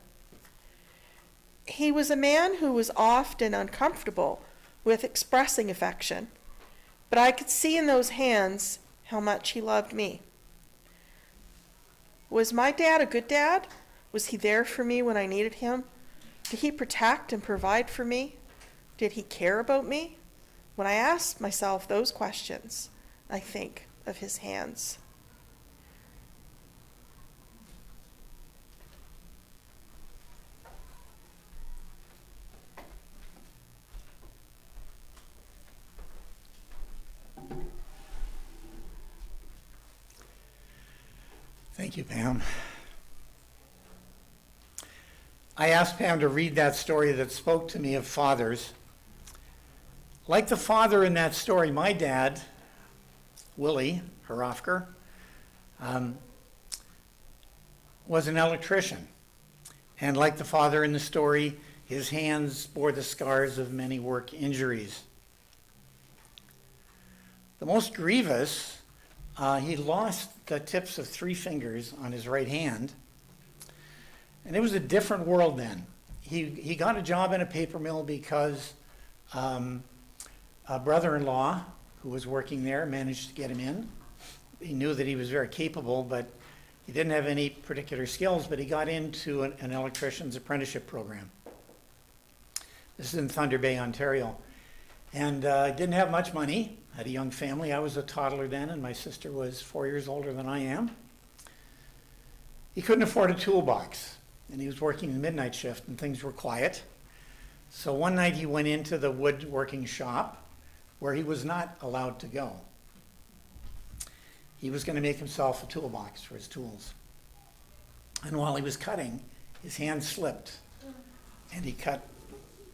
He was a man who was often uncomfortable with expressing affection, but I could see in those hands how much he loved me. Was my dad a good dad? Was he there for me when I needed him? Did he protect and provide for me? Did he care about me? When I ask myself those questions, I think of his hands. Thank you, Pam. I asked Pam to read that story that spoke to me of fathers. Like the father in that story, my dad, Willie Herofker, was an electrician. And like the father in the story, his hands bore the scars of many work injuries. The most grievous, he lost the tips of 3 fingers on his right hand. And it was a different world then. He got a job in a paper mill because a brother-in-law who was working there managed to get him in. He knew that he was very capable, but he didn't have any particular skills, but he got into an electrician's apprenticeship program. This is in Thunder Bay, Ontario. And didn't have much money, had a young family. I was a toddler then, and my sister was 4 years older than I am. He couldn't afford a toolbox, and he was working the midnight shift, and things were quiet. So one night he went into the woodworking shop where he was not allowed to go. He was going to make himself a toolbox for his tools. And while he was cutting, his hand slipped, and he cut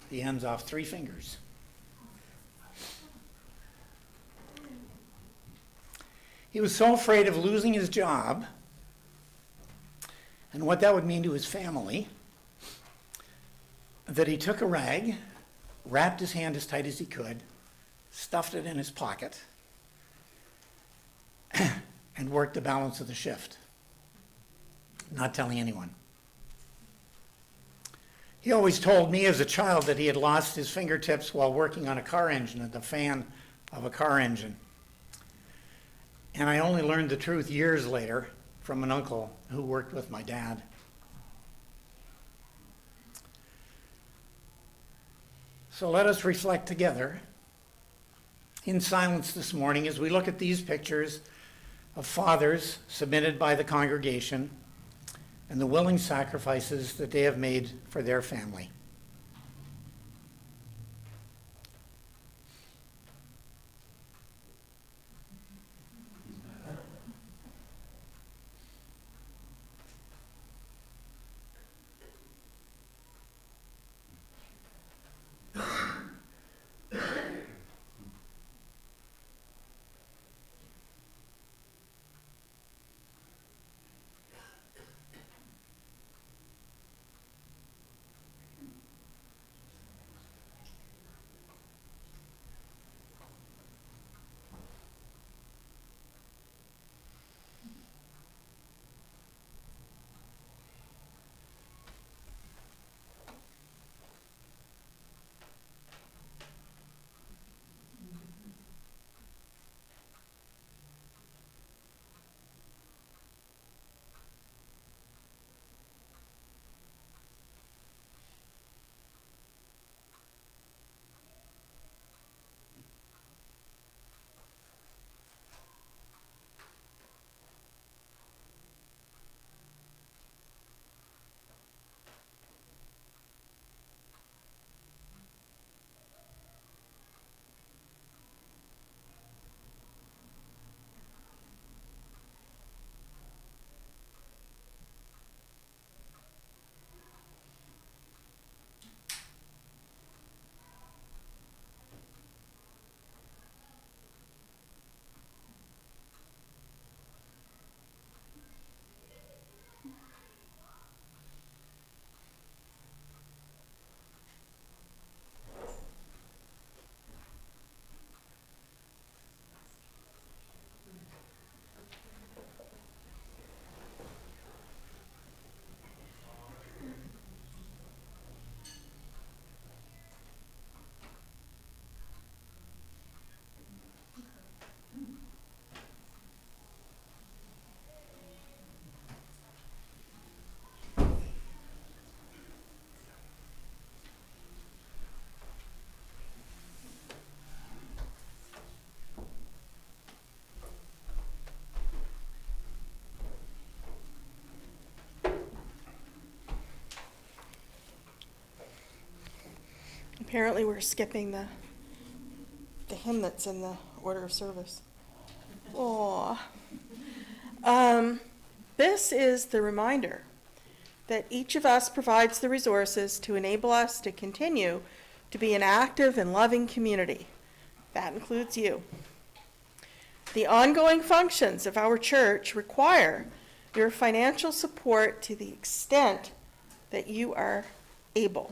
the ends off 3 fingers. He was so afraid of losing his job and what that would mean to his family that he took a rag, wrapped his hand as tight as he could, stuffed it in his pocket, and worked the balance of the shift, not telling anyone. He always told me as a child that he had lost his fingertips while working on a car engine, at the fan of a car engine. And I only learned the truth years later from an uncle who worked with my dad. So let us reflect together in silence this morning as we look at these pictures of fathers submitted by the congregation and the willing sacrifices that they have made for their family. Apparently we're skipping the hymn that's in the order of service. Aw. This is the reminder that each of us provides the resources to enable us to continue to be an active and loving community. That includes you. The ongoing functions of our church require your financial support to the extent that you are able.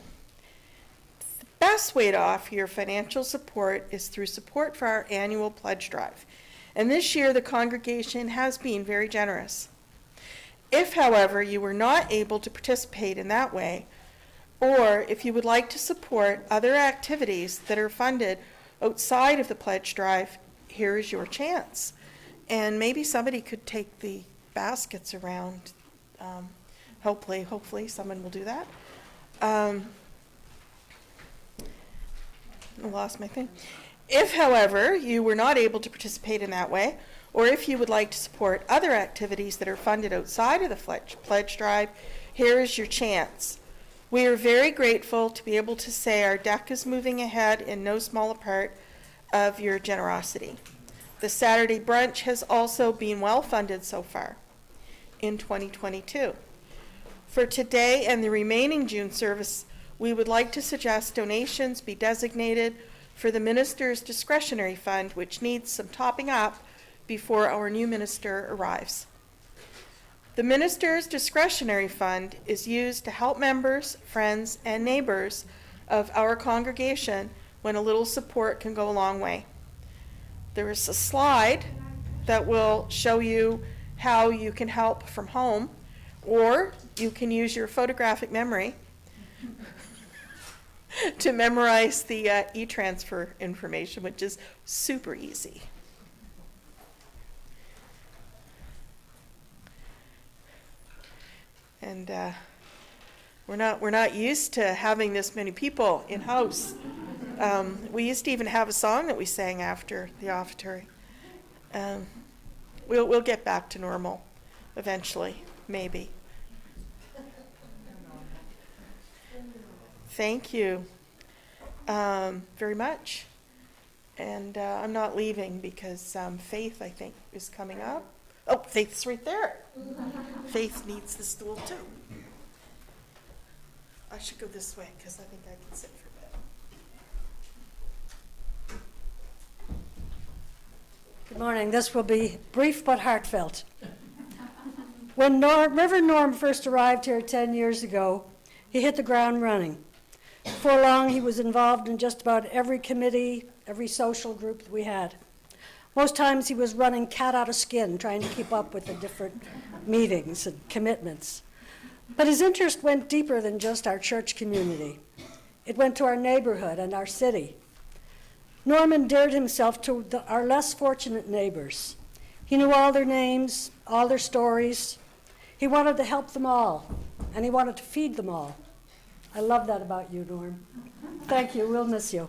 The best way to offer your financial support is through support for our annual pledge drive. And this year, the congregation has been very generous. If, however, you were not able to participate in that way, or if you would like to support other activities that are funded outside of the pledge drive, here is your chance. And maybe somebody could take the baskets around. Hopefully someone will do that. I lost my thing. If, however, you were not able to participate in that way, or if you would like to support other activities that are funded outside of the pledge drive, here is your chance. We are very grateful to be able to say our deck is moving ahead in no small part of your generosity. The Saturday brunch has also been well funded so far in 2022. For today and the remaining June service, we would like to suggest donations be designated for the minister's discretionary fund, which needs some topping up before our new minister arrives. The minister's discretionary fund is used to help members, friends, and neighbors of our congregation when a little support can go a long way. There is a slide that will show you how you can help from home, or you can use your photographic memory to memorize the e-transfer information, which is super easy. And we're not used to having this many people in house. We used to even have a song that we sang after the offertory. We'll get back to normal eventually, maybe. Thank you very much. And I'm not leaving because Faith, I think, is coming up. Oh, Faith's right there. Faith needs the stool too. I should go this way because I think I can sit for a bit. Good morning. This will be brief but heartfelt. When Reverend Norm first arrived here 10 years ago, he hit the ground running. Before long, he was involved in just about every committee, every social group that we had. Most times he was running cat out of skin, trying to keep up with the different meetings and commitments. But his interest went deeper than just our church community. It went to our neighborhood and our city. Norm endeared himself to our less fortunate neighbors. He knew all their names, all their stories. He wanted to help them all, and he wanted to feed them all. I love that about you, Norm. Thank you. We'll miss you.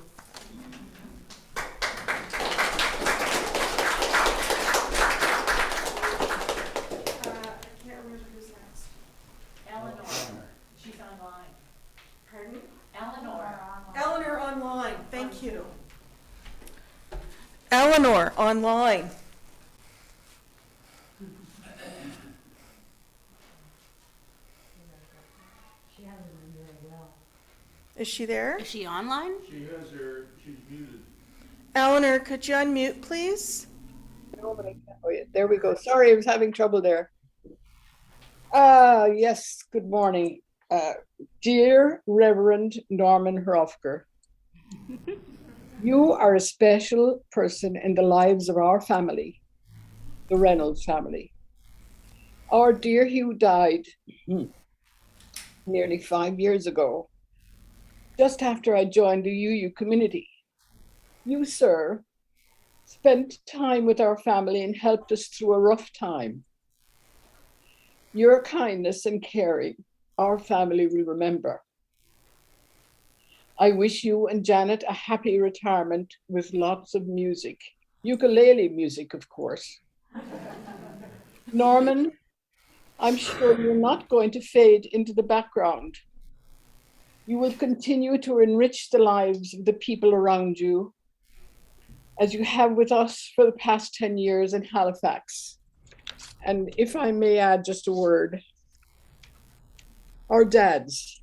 Eleanor online. Thank you. Eleanor online. Is she there? Is she online? She has her, she's muted. Eleanor, could you unmute, please? Oh, yeah, there we go. Sorry, I was having trouble there. Yes, good morning. Dear Reverend Norman Hrofker, you are a special person in the lives of our family, the Reynolds family. Our dear Hugh died nearly 5 years ago, just after I joined the UU community. You, sir, spent time with our family and helped us through a rough time. Your kindness and caring, our family will remember. I wish you and Janet a happy retirement with lots of music. Ukulele music, of course. Norman, I'm sure you're not going to fade into the background. You will continue to enrich the lives of the people around you, as you have with us for the past 10 years in Halifax. And if I may add just a word, our dads,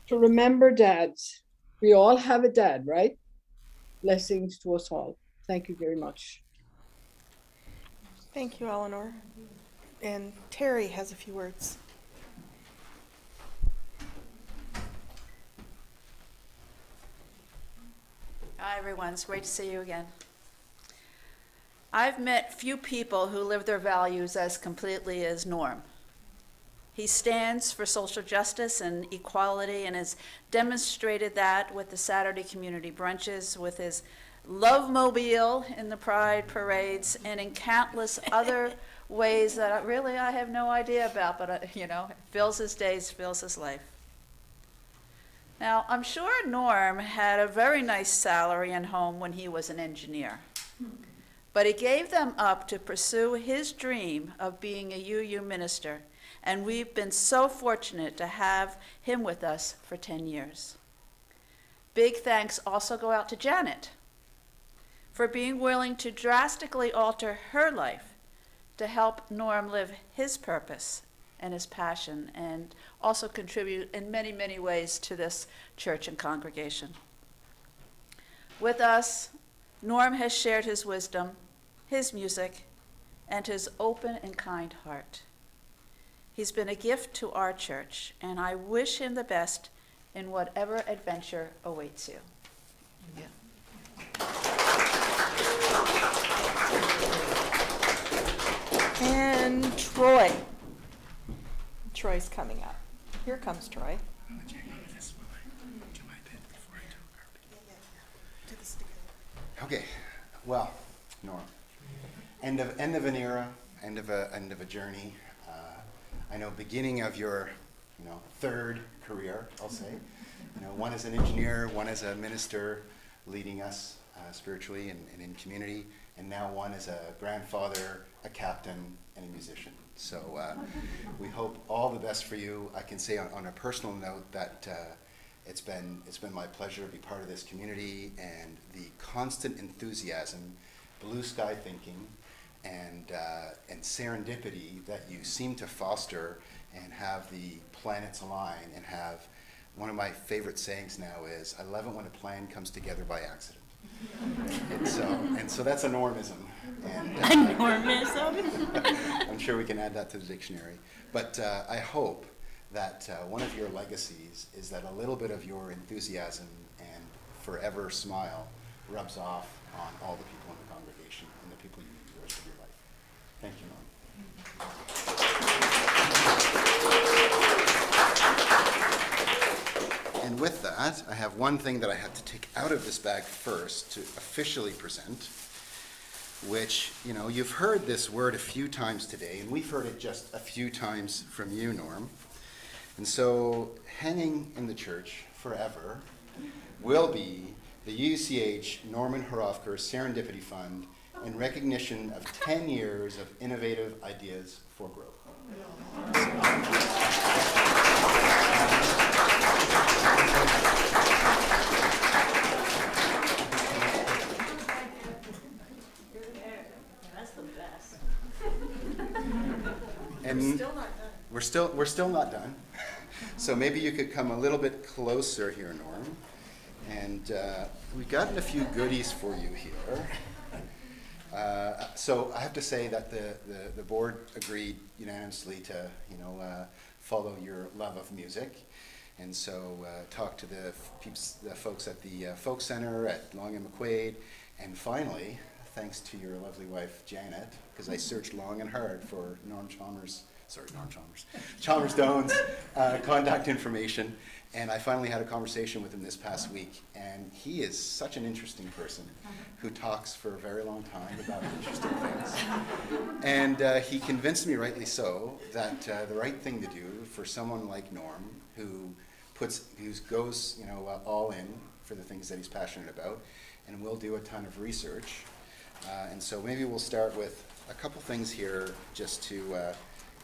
to remember dads. We all have a dad, right? Blessings to us all. Thank you very much. Thank you, Eleanor. And Terry has a few words. Hi, everyone. It's great to see you again. I've met few people who live their values as completely as Norm. He stands for social justice and equality and has demonstrated that with the Saturday community brunches, with his love mobile in the pride parades, and in countless other ways that I have no idea about, but it fills his days, fills his life. Now, I'm sure Norm had a very nice salary and home when he was an engineer, but he gave them up to pursue his dream of being a UU minister, and we've been so fortunate to have him with us for 10 years. Big thanks also go out to Janet for being willing to drastically alter her life to help Norm live his purpose and his passion, and also contribute in many, many ways to this church and congregation. With us, Norm has shared his wisdom, his music, and his open and kind heart. He's been a gift to our church, and I wish him the best in whatever adventure awaits you. And Troy. Troy's coming up. Here comes Troy. Okay, well, Norm, end of an era, end of a journey. I know beginning of your, third career, I'll say. One as an engineer, one as a minister, leading us spiritually and in community, and now one as a grandfather, a captain, and a musician. So we hope all the best for you. I can say on a personal note that it's been my pleasure to be part of this community, and the constant enthusiasm, blue sky thinking, and serendipity that you seem to foster and have the planets align and have. One of my favorite sayings now is, I love it when a plan comes together by accident. and so that's a normism. And, A normism? I'm sure we can add that to the dictionary. But I hope that one of your legacies is that a little bit of your enthusiasm and forever smile rubs off on all the people in the congregation and the people you meet the rest of your life. Thank you, Norm. And with that, I have one thing that I had to take out of this bag first to officially present, which, you've heard this word a few times today, and we've heard it just a few times from you, Norm. And so, hanging in the church forever will be the UUCH Norman Horofker Serendipity Fund in recognition of 10 years of innovative ideas for growth. That's the best. And we're still not done. So maybe you could come a little bit closer here, Norm. And we've gotten a few goodies for you here. So I have to say that the board agreed unanimously to follow your love of music, and so talked to the folks at the Folk Center at Long and McQuaid, and finally, thanks to your lovely wife Janet, because I searched long and hard for Chalmers Doan's contact information. And I finally had a conversation with him this past week, and he is such an interesting person who talks for a very long time about interesting things. And he convinced me, rightly so, that the right thing to do for someone like Norm, who goes all in for the things that he's passionate about, and will do a ton of research. And so maybe we'll start with a couple things here just to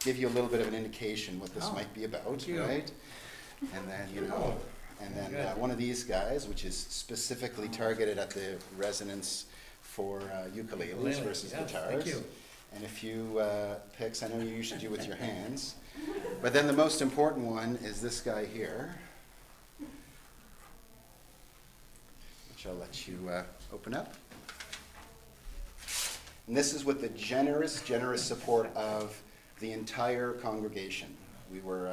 give you a little bit of an indication what this might be about, right? and then, one of these guys, which is specifically targeted at the resonance for ukuleles versus Yes, guitars. thank you. And a few picks. I know you usually do with your hands. But then the most important one is this guy here, which I'll let you open up. And this is with the generous support of the entire congregation. We were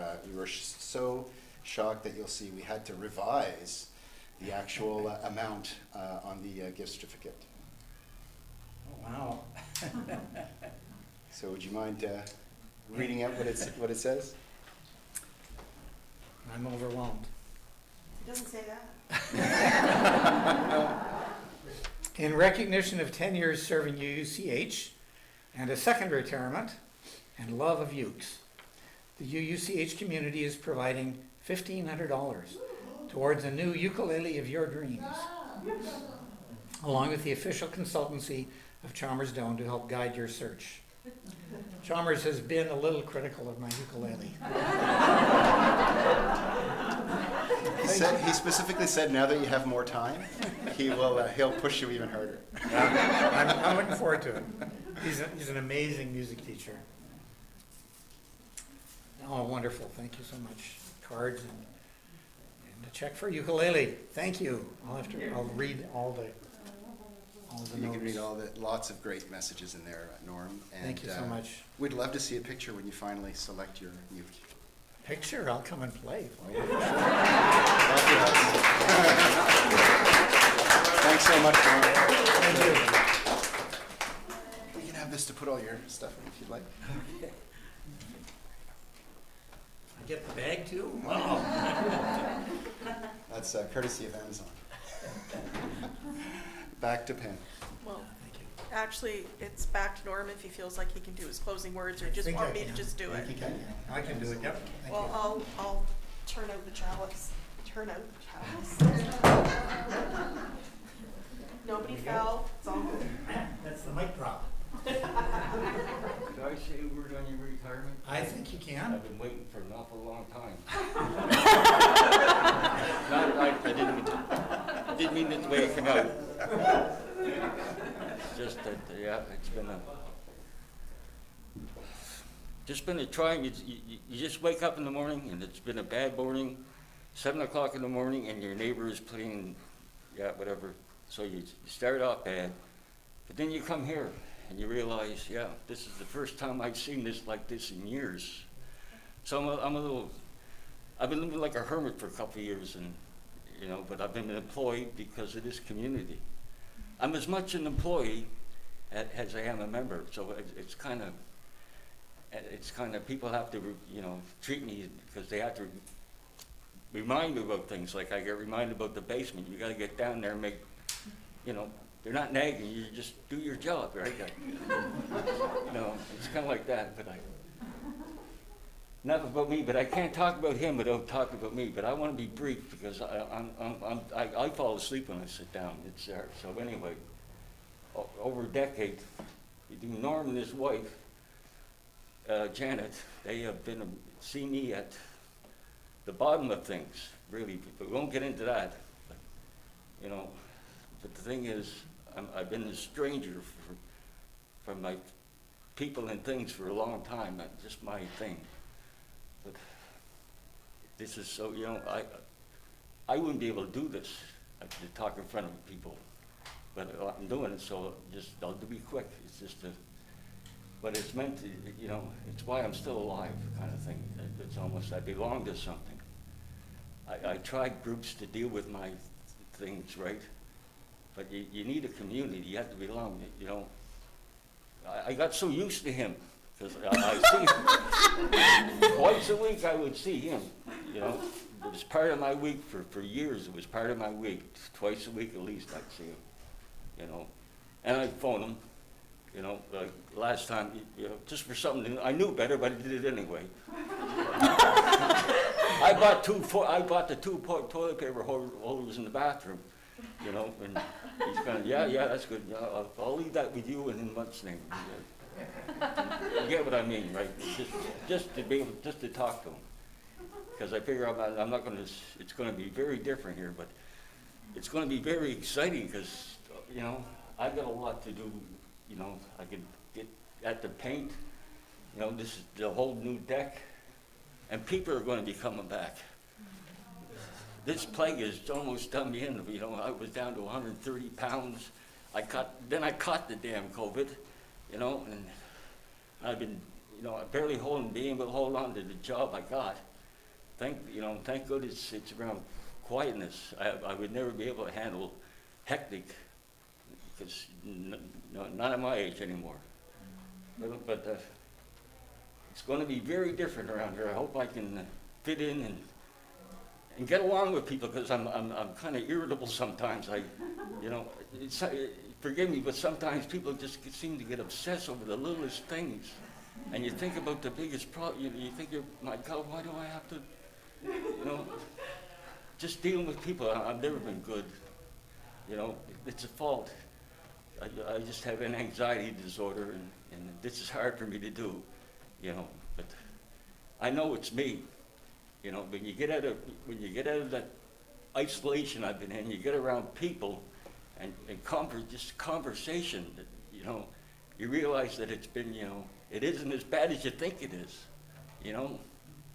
so shocked that you'll see we had to revise the actual amount on the gift certificate. Oh, wow. So would you mind reading out what it says? I'm overwhelmed. It doesn't say that. In recognition of 10 years serving UUCH and a second retirement and love of UUCH, the UUCH community is providing $1,500 towards a new ukulele of your dreams, along with the official consultancy of Chalmers Doan to help guide your search. Chalmers has been a little critical of my ukulele. He specifically said now that you have more time, he'll push you even harder. I'm looking forward to it. He's an amazing music teacher. Oh, wonderful. Thank you so much. Cards and a check for ukulele. Thank you. I'll read all the You notes. can read lots of great messages in there, Norm. And, Thank you so much. We'd love to see a picture when you finally select your new. Picture? I'll come and play. Thanks so much, Norm. Thank you. You can have this to put all your stuff in if you'd like. I get the bag too? Wow. That's courtesy of Amazon. Back to Pam. Well, actually, it's back to Norm if he feels like he can do his closing words, or you just think want I me to can. just do it. You can. I can do it, yep. Thank Well, you. I'll turn out the chalice. Turn out the chalice. Nobody fell. It's all good. That's the mic drop. Could I say a word on your retirement? I think you can. I've been waiting for an awful long time. I didn't mean it the way it came out. It's just that, it's been a trying, you just wake up in the morning and it's been a bad morning, 7 o'clock in the morning and your neighbor is playing, whatever. So you start off bad, but then you come here and you realize, this is the first time I've seen this like this in years. So I've been living like a hermit for a couple of years, and but I've been employed because of this community. I'm as much an employee as I am a member, so it's kind of people have to treat me because they have to remind me about things. Like I get reminded about the basement. You got to get down there and make, they're not nagging you. Just do your job, right? It's kind of like that. But enough about me. But I can't talk about him without talking about me. But I want to be brief because I fall asleep when I sit down. It's there. So anyway, over a decade, Norm and his wife, Janet, they have been see me at the bottom of things. Really, but we won't get into that. But, but the thing is, I've been a stranger from my people and things for a long time. That's just my thing. But this is so, I wouldn't be able to do this, to talk in front of people. But I'm doing it, so I'll be quick. It's just but it's meant to, it's why I'm still alive, kind of thing. It's almost, I belong to something. I tried groups to deal with my things, right? But you need a community. You have to belong. I got so used to him because I see him twice a week. I would see him. It was part of my week for years. It was part of my week. Twice a week at least I'd see him. And I'd phone him. Like last time, just for something I knew better, but I did it anyway. I bought the two toilet paper holders in the bathroom. And he's going, yeah, that's good. I'll leave that with you and in what's name. You get what I mean, right? Just to be able, just to talk to him. because I figure I'm not going to, it's going to be very different here, but it's going to be very exciting because, you know, I've got a lot to do. You know, I can get at the paint, you know, this is the whole new deck, and people are going to be coming back. This plague has almost done me in. You know, I was down to 130 pounds. Then I caught the damn COVID, you know, and I've been, you know, barely being able to hold on to the job I got. Thank goodness it's around quietness. I would never be able to handle hectic, because not at my age anymore. But it's going to be very different around here. I hope I can fit in and get along with people, because I'm kind of irritable sometimes. Forgive me, but sometimes people just seem to get obsessed over the littlest things, and you think about the biggest problem. You think, my God, why do I have to, you know, just dealing with people. I've never been good, you know. It's a fault. I just have an anxiety disorder, and this is hard for me to do, you know. But I know it's me. You know, when you get out of that isolation I've been in, you get around people and just conversation, that, you know, you realize that it's been, you know, it isn't as bad as you think it is. You know,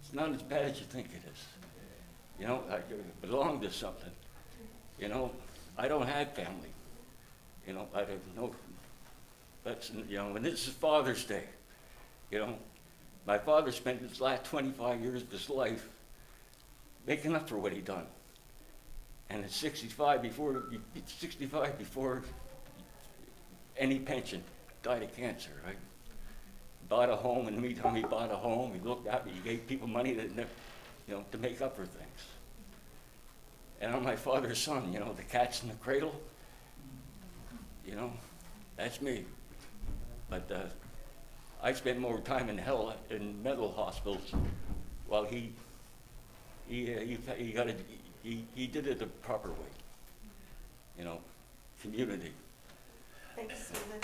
it's not as bad as you think it is. You know, I belong to something. You know, I don't have family. You know, I don't know. That's, you know, and this is Father's Day. You know, my father spent his last 25 years of his life making up for what he done. And at 65 before any pension, died of cancer, right? Bought a home, and every time he bought a home, he looked at me, he gave people money that never, you know, to make up for things. And I'm my father's son, you know, the cat's in the cradle, you know, that's me. But I spent more time in mental hospitals, while he did it the proper way, you know, community. Thanks, Stephen.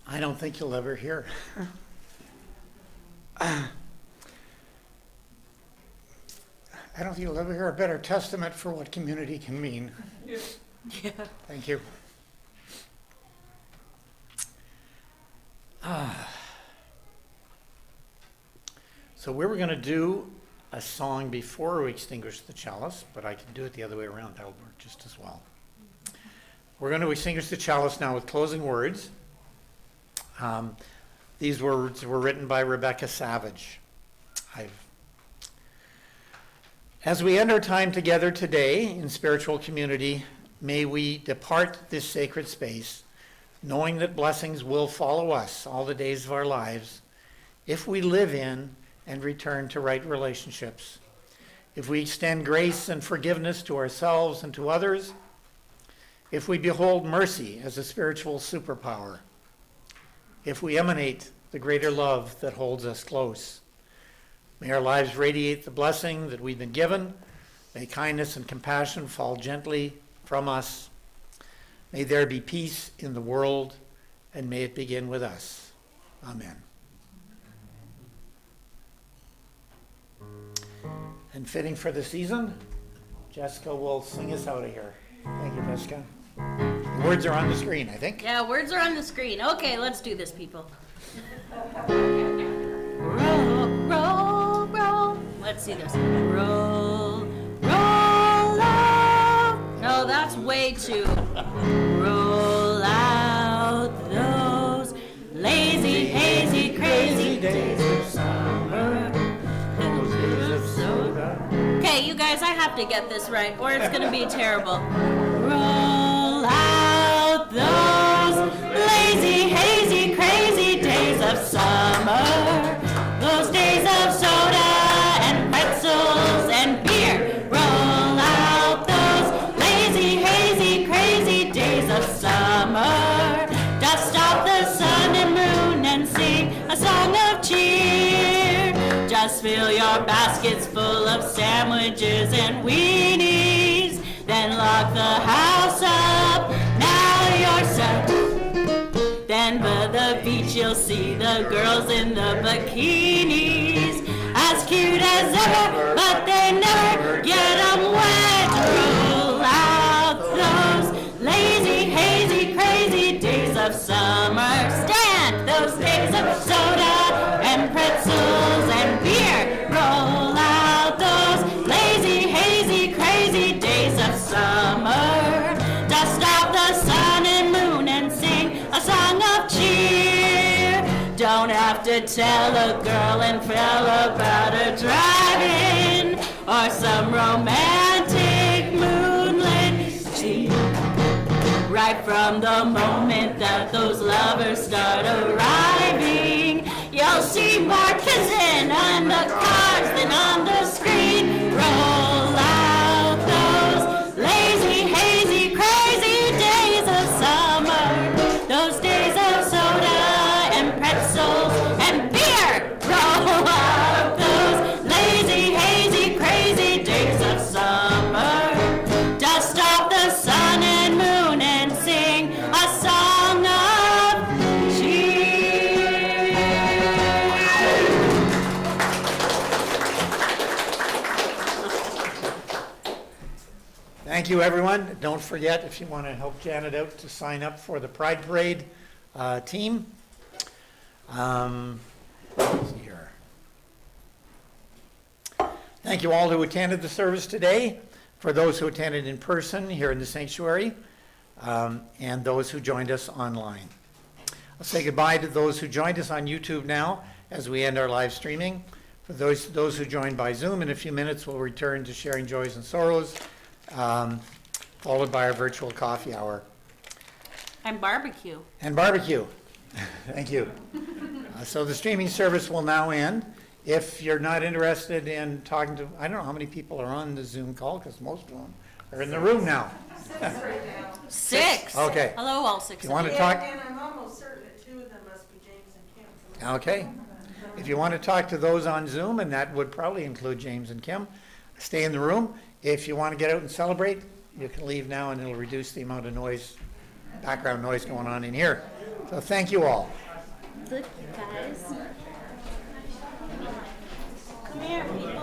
I don't think you'll ever hear. I don't think you'll ever hear a better testament for what community can mean. Yeah. Thank you. So we were going to do a song before we extinguish the chalice, but I can do it the other way around. That'll work just as well. We're going to extinguish the chalice now with closing words. These words were written by Rebecca Savage. As we end our time together today in spiritual community, may we depart this sacred space knowing that blessings will follow us all the days of our lives if we live in and return to right relationships, if we extend grace and forgiveness to ourselves and to others, if we behold mercy as a spiritual superpower, if we emanate the greater love that holds us close. May our lives radiate the blessing that we've been given. May kindness and compassion fall gently from us. May there be peace in the world, and may it begin with us. Amen. And fitting for the season, Jessica will sing us out of here. Thank you, Jessica. The words are on the screen, I think. Yeah, words are on the screen. Okay, let's do this, people. Roll, roll, roll. Let's see this. Roll, roll out. No, that's way too. Roll out those lazy, hazy, crazy days of summer. Those days of soda. Okay, you guys, I have to get this right, or it's gonna be terrible. Roll out those lazy, hazy, crazy days of summer. Those days of soda and pretzels and beer. Roll out those lazy, hazy, crazy days of summer. Dust off the sun and moon and sing a song of cheer. Just fill your baskets full of sandwiches and weenies. Then lock the house up, now you're set. Then by the beach you'll see the girls in the bikinis, as cute as ever, but they never get 'em wet. Roll out those lazy, hazy, crazy days of summer. Stand those days of soda and pretzels and beer. Roll out those lazy, hazy, crazy days of summer. Dust off the sun and moon and sing a song of cheer. Don't have to tell a girl and fella about a drive-in or some romantic moonlit scene. Right from the moment that those lovers start arriving, you'll see more kissing on the cards than on the screen. Roll out those lazy, hazy, crazy days of summer, those days of soda and pretzels and beer. Roll out those lazy, hazy, crazy days of summer. Dust off the sun and moon and sing a song of cheer. Thank you, everyone. Don't forget, if you want to help Janet out, to sign up for the Pride Parade team. Let's see here. Thank you all who attended the service today, for those who attended in person here in the sanctuary, and those who joined us online. I'll say goodbye to those who joined us on YouTube now as we end our live streaming. For those who joined by Zoom, in a few minutes we'll return to sharing joys and sorrows, followed by our virtual coffee hour. And barbecue. And barbecue. Thank you. So the streaming service will now end. If you're not interested in talking to, I don't know how many people are on the Zoom call, because most of them are in the room now. 6 right now. 6. Okay. Hello, all 6. If you want to talk, And I'm almost certain that 2 of them must be James and Kim. okay. If you want to talk to those on Zoom, and that would probably include James and Kim, stay in the room. If you want to get out and celebrate, you can leave now, and it'll reduce the amount of noise, background noise going on in here. So thank you all. Look, guys. Come here, people.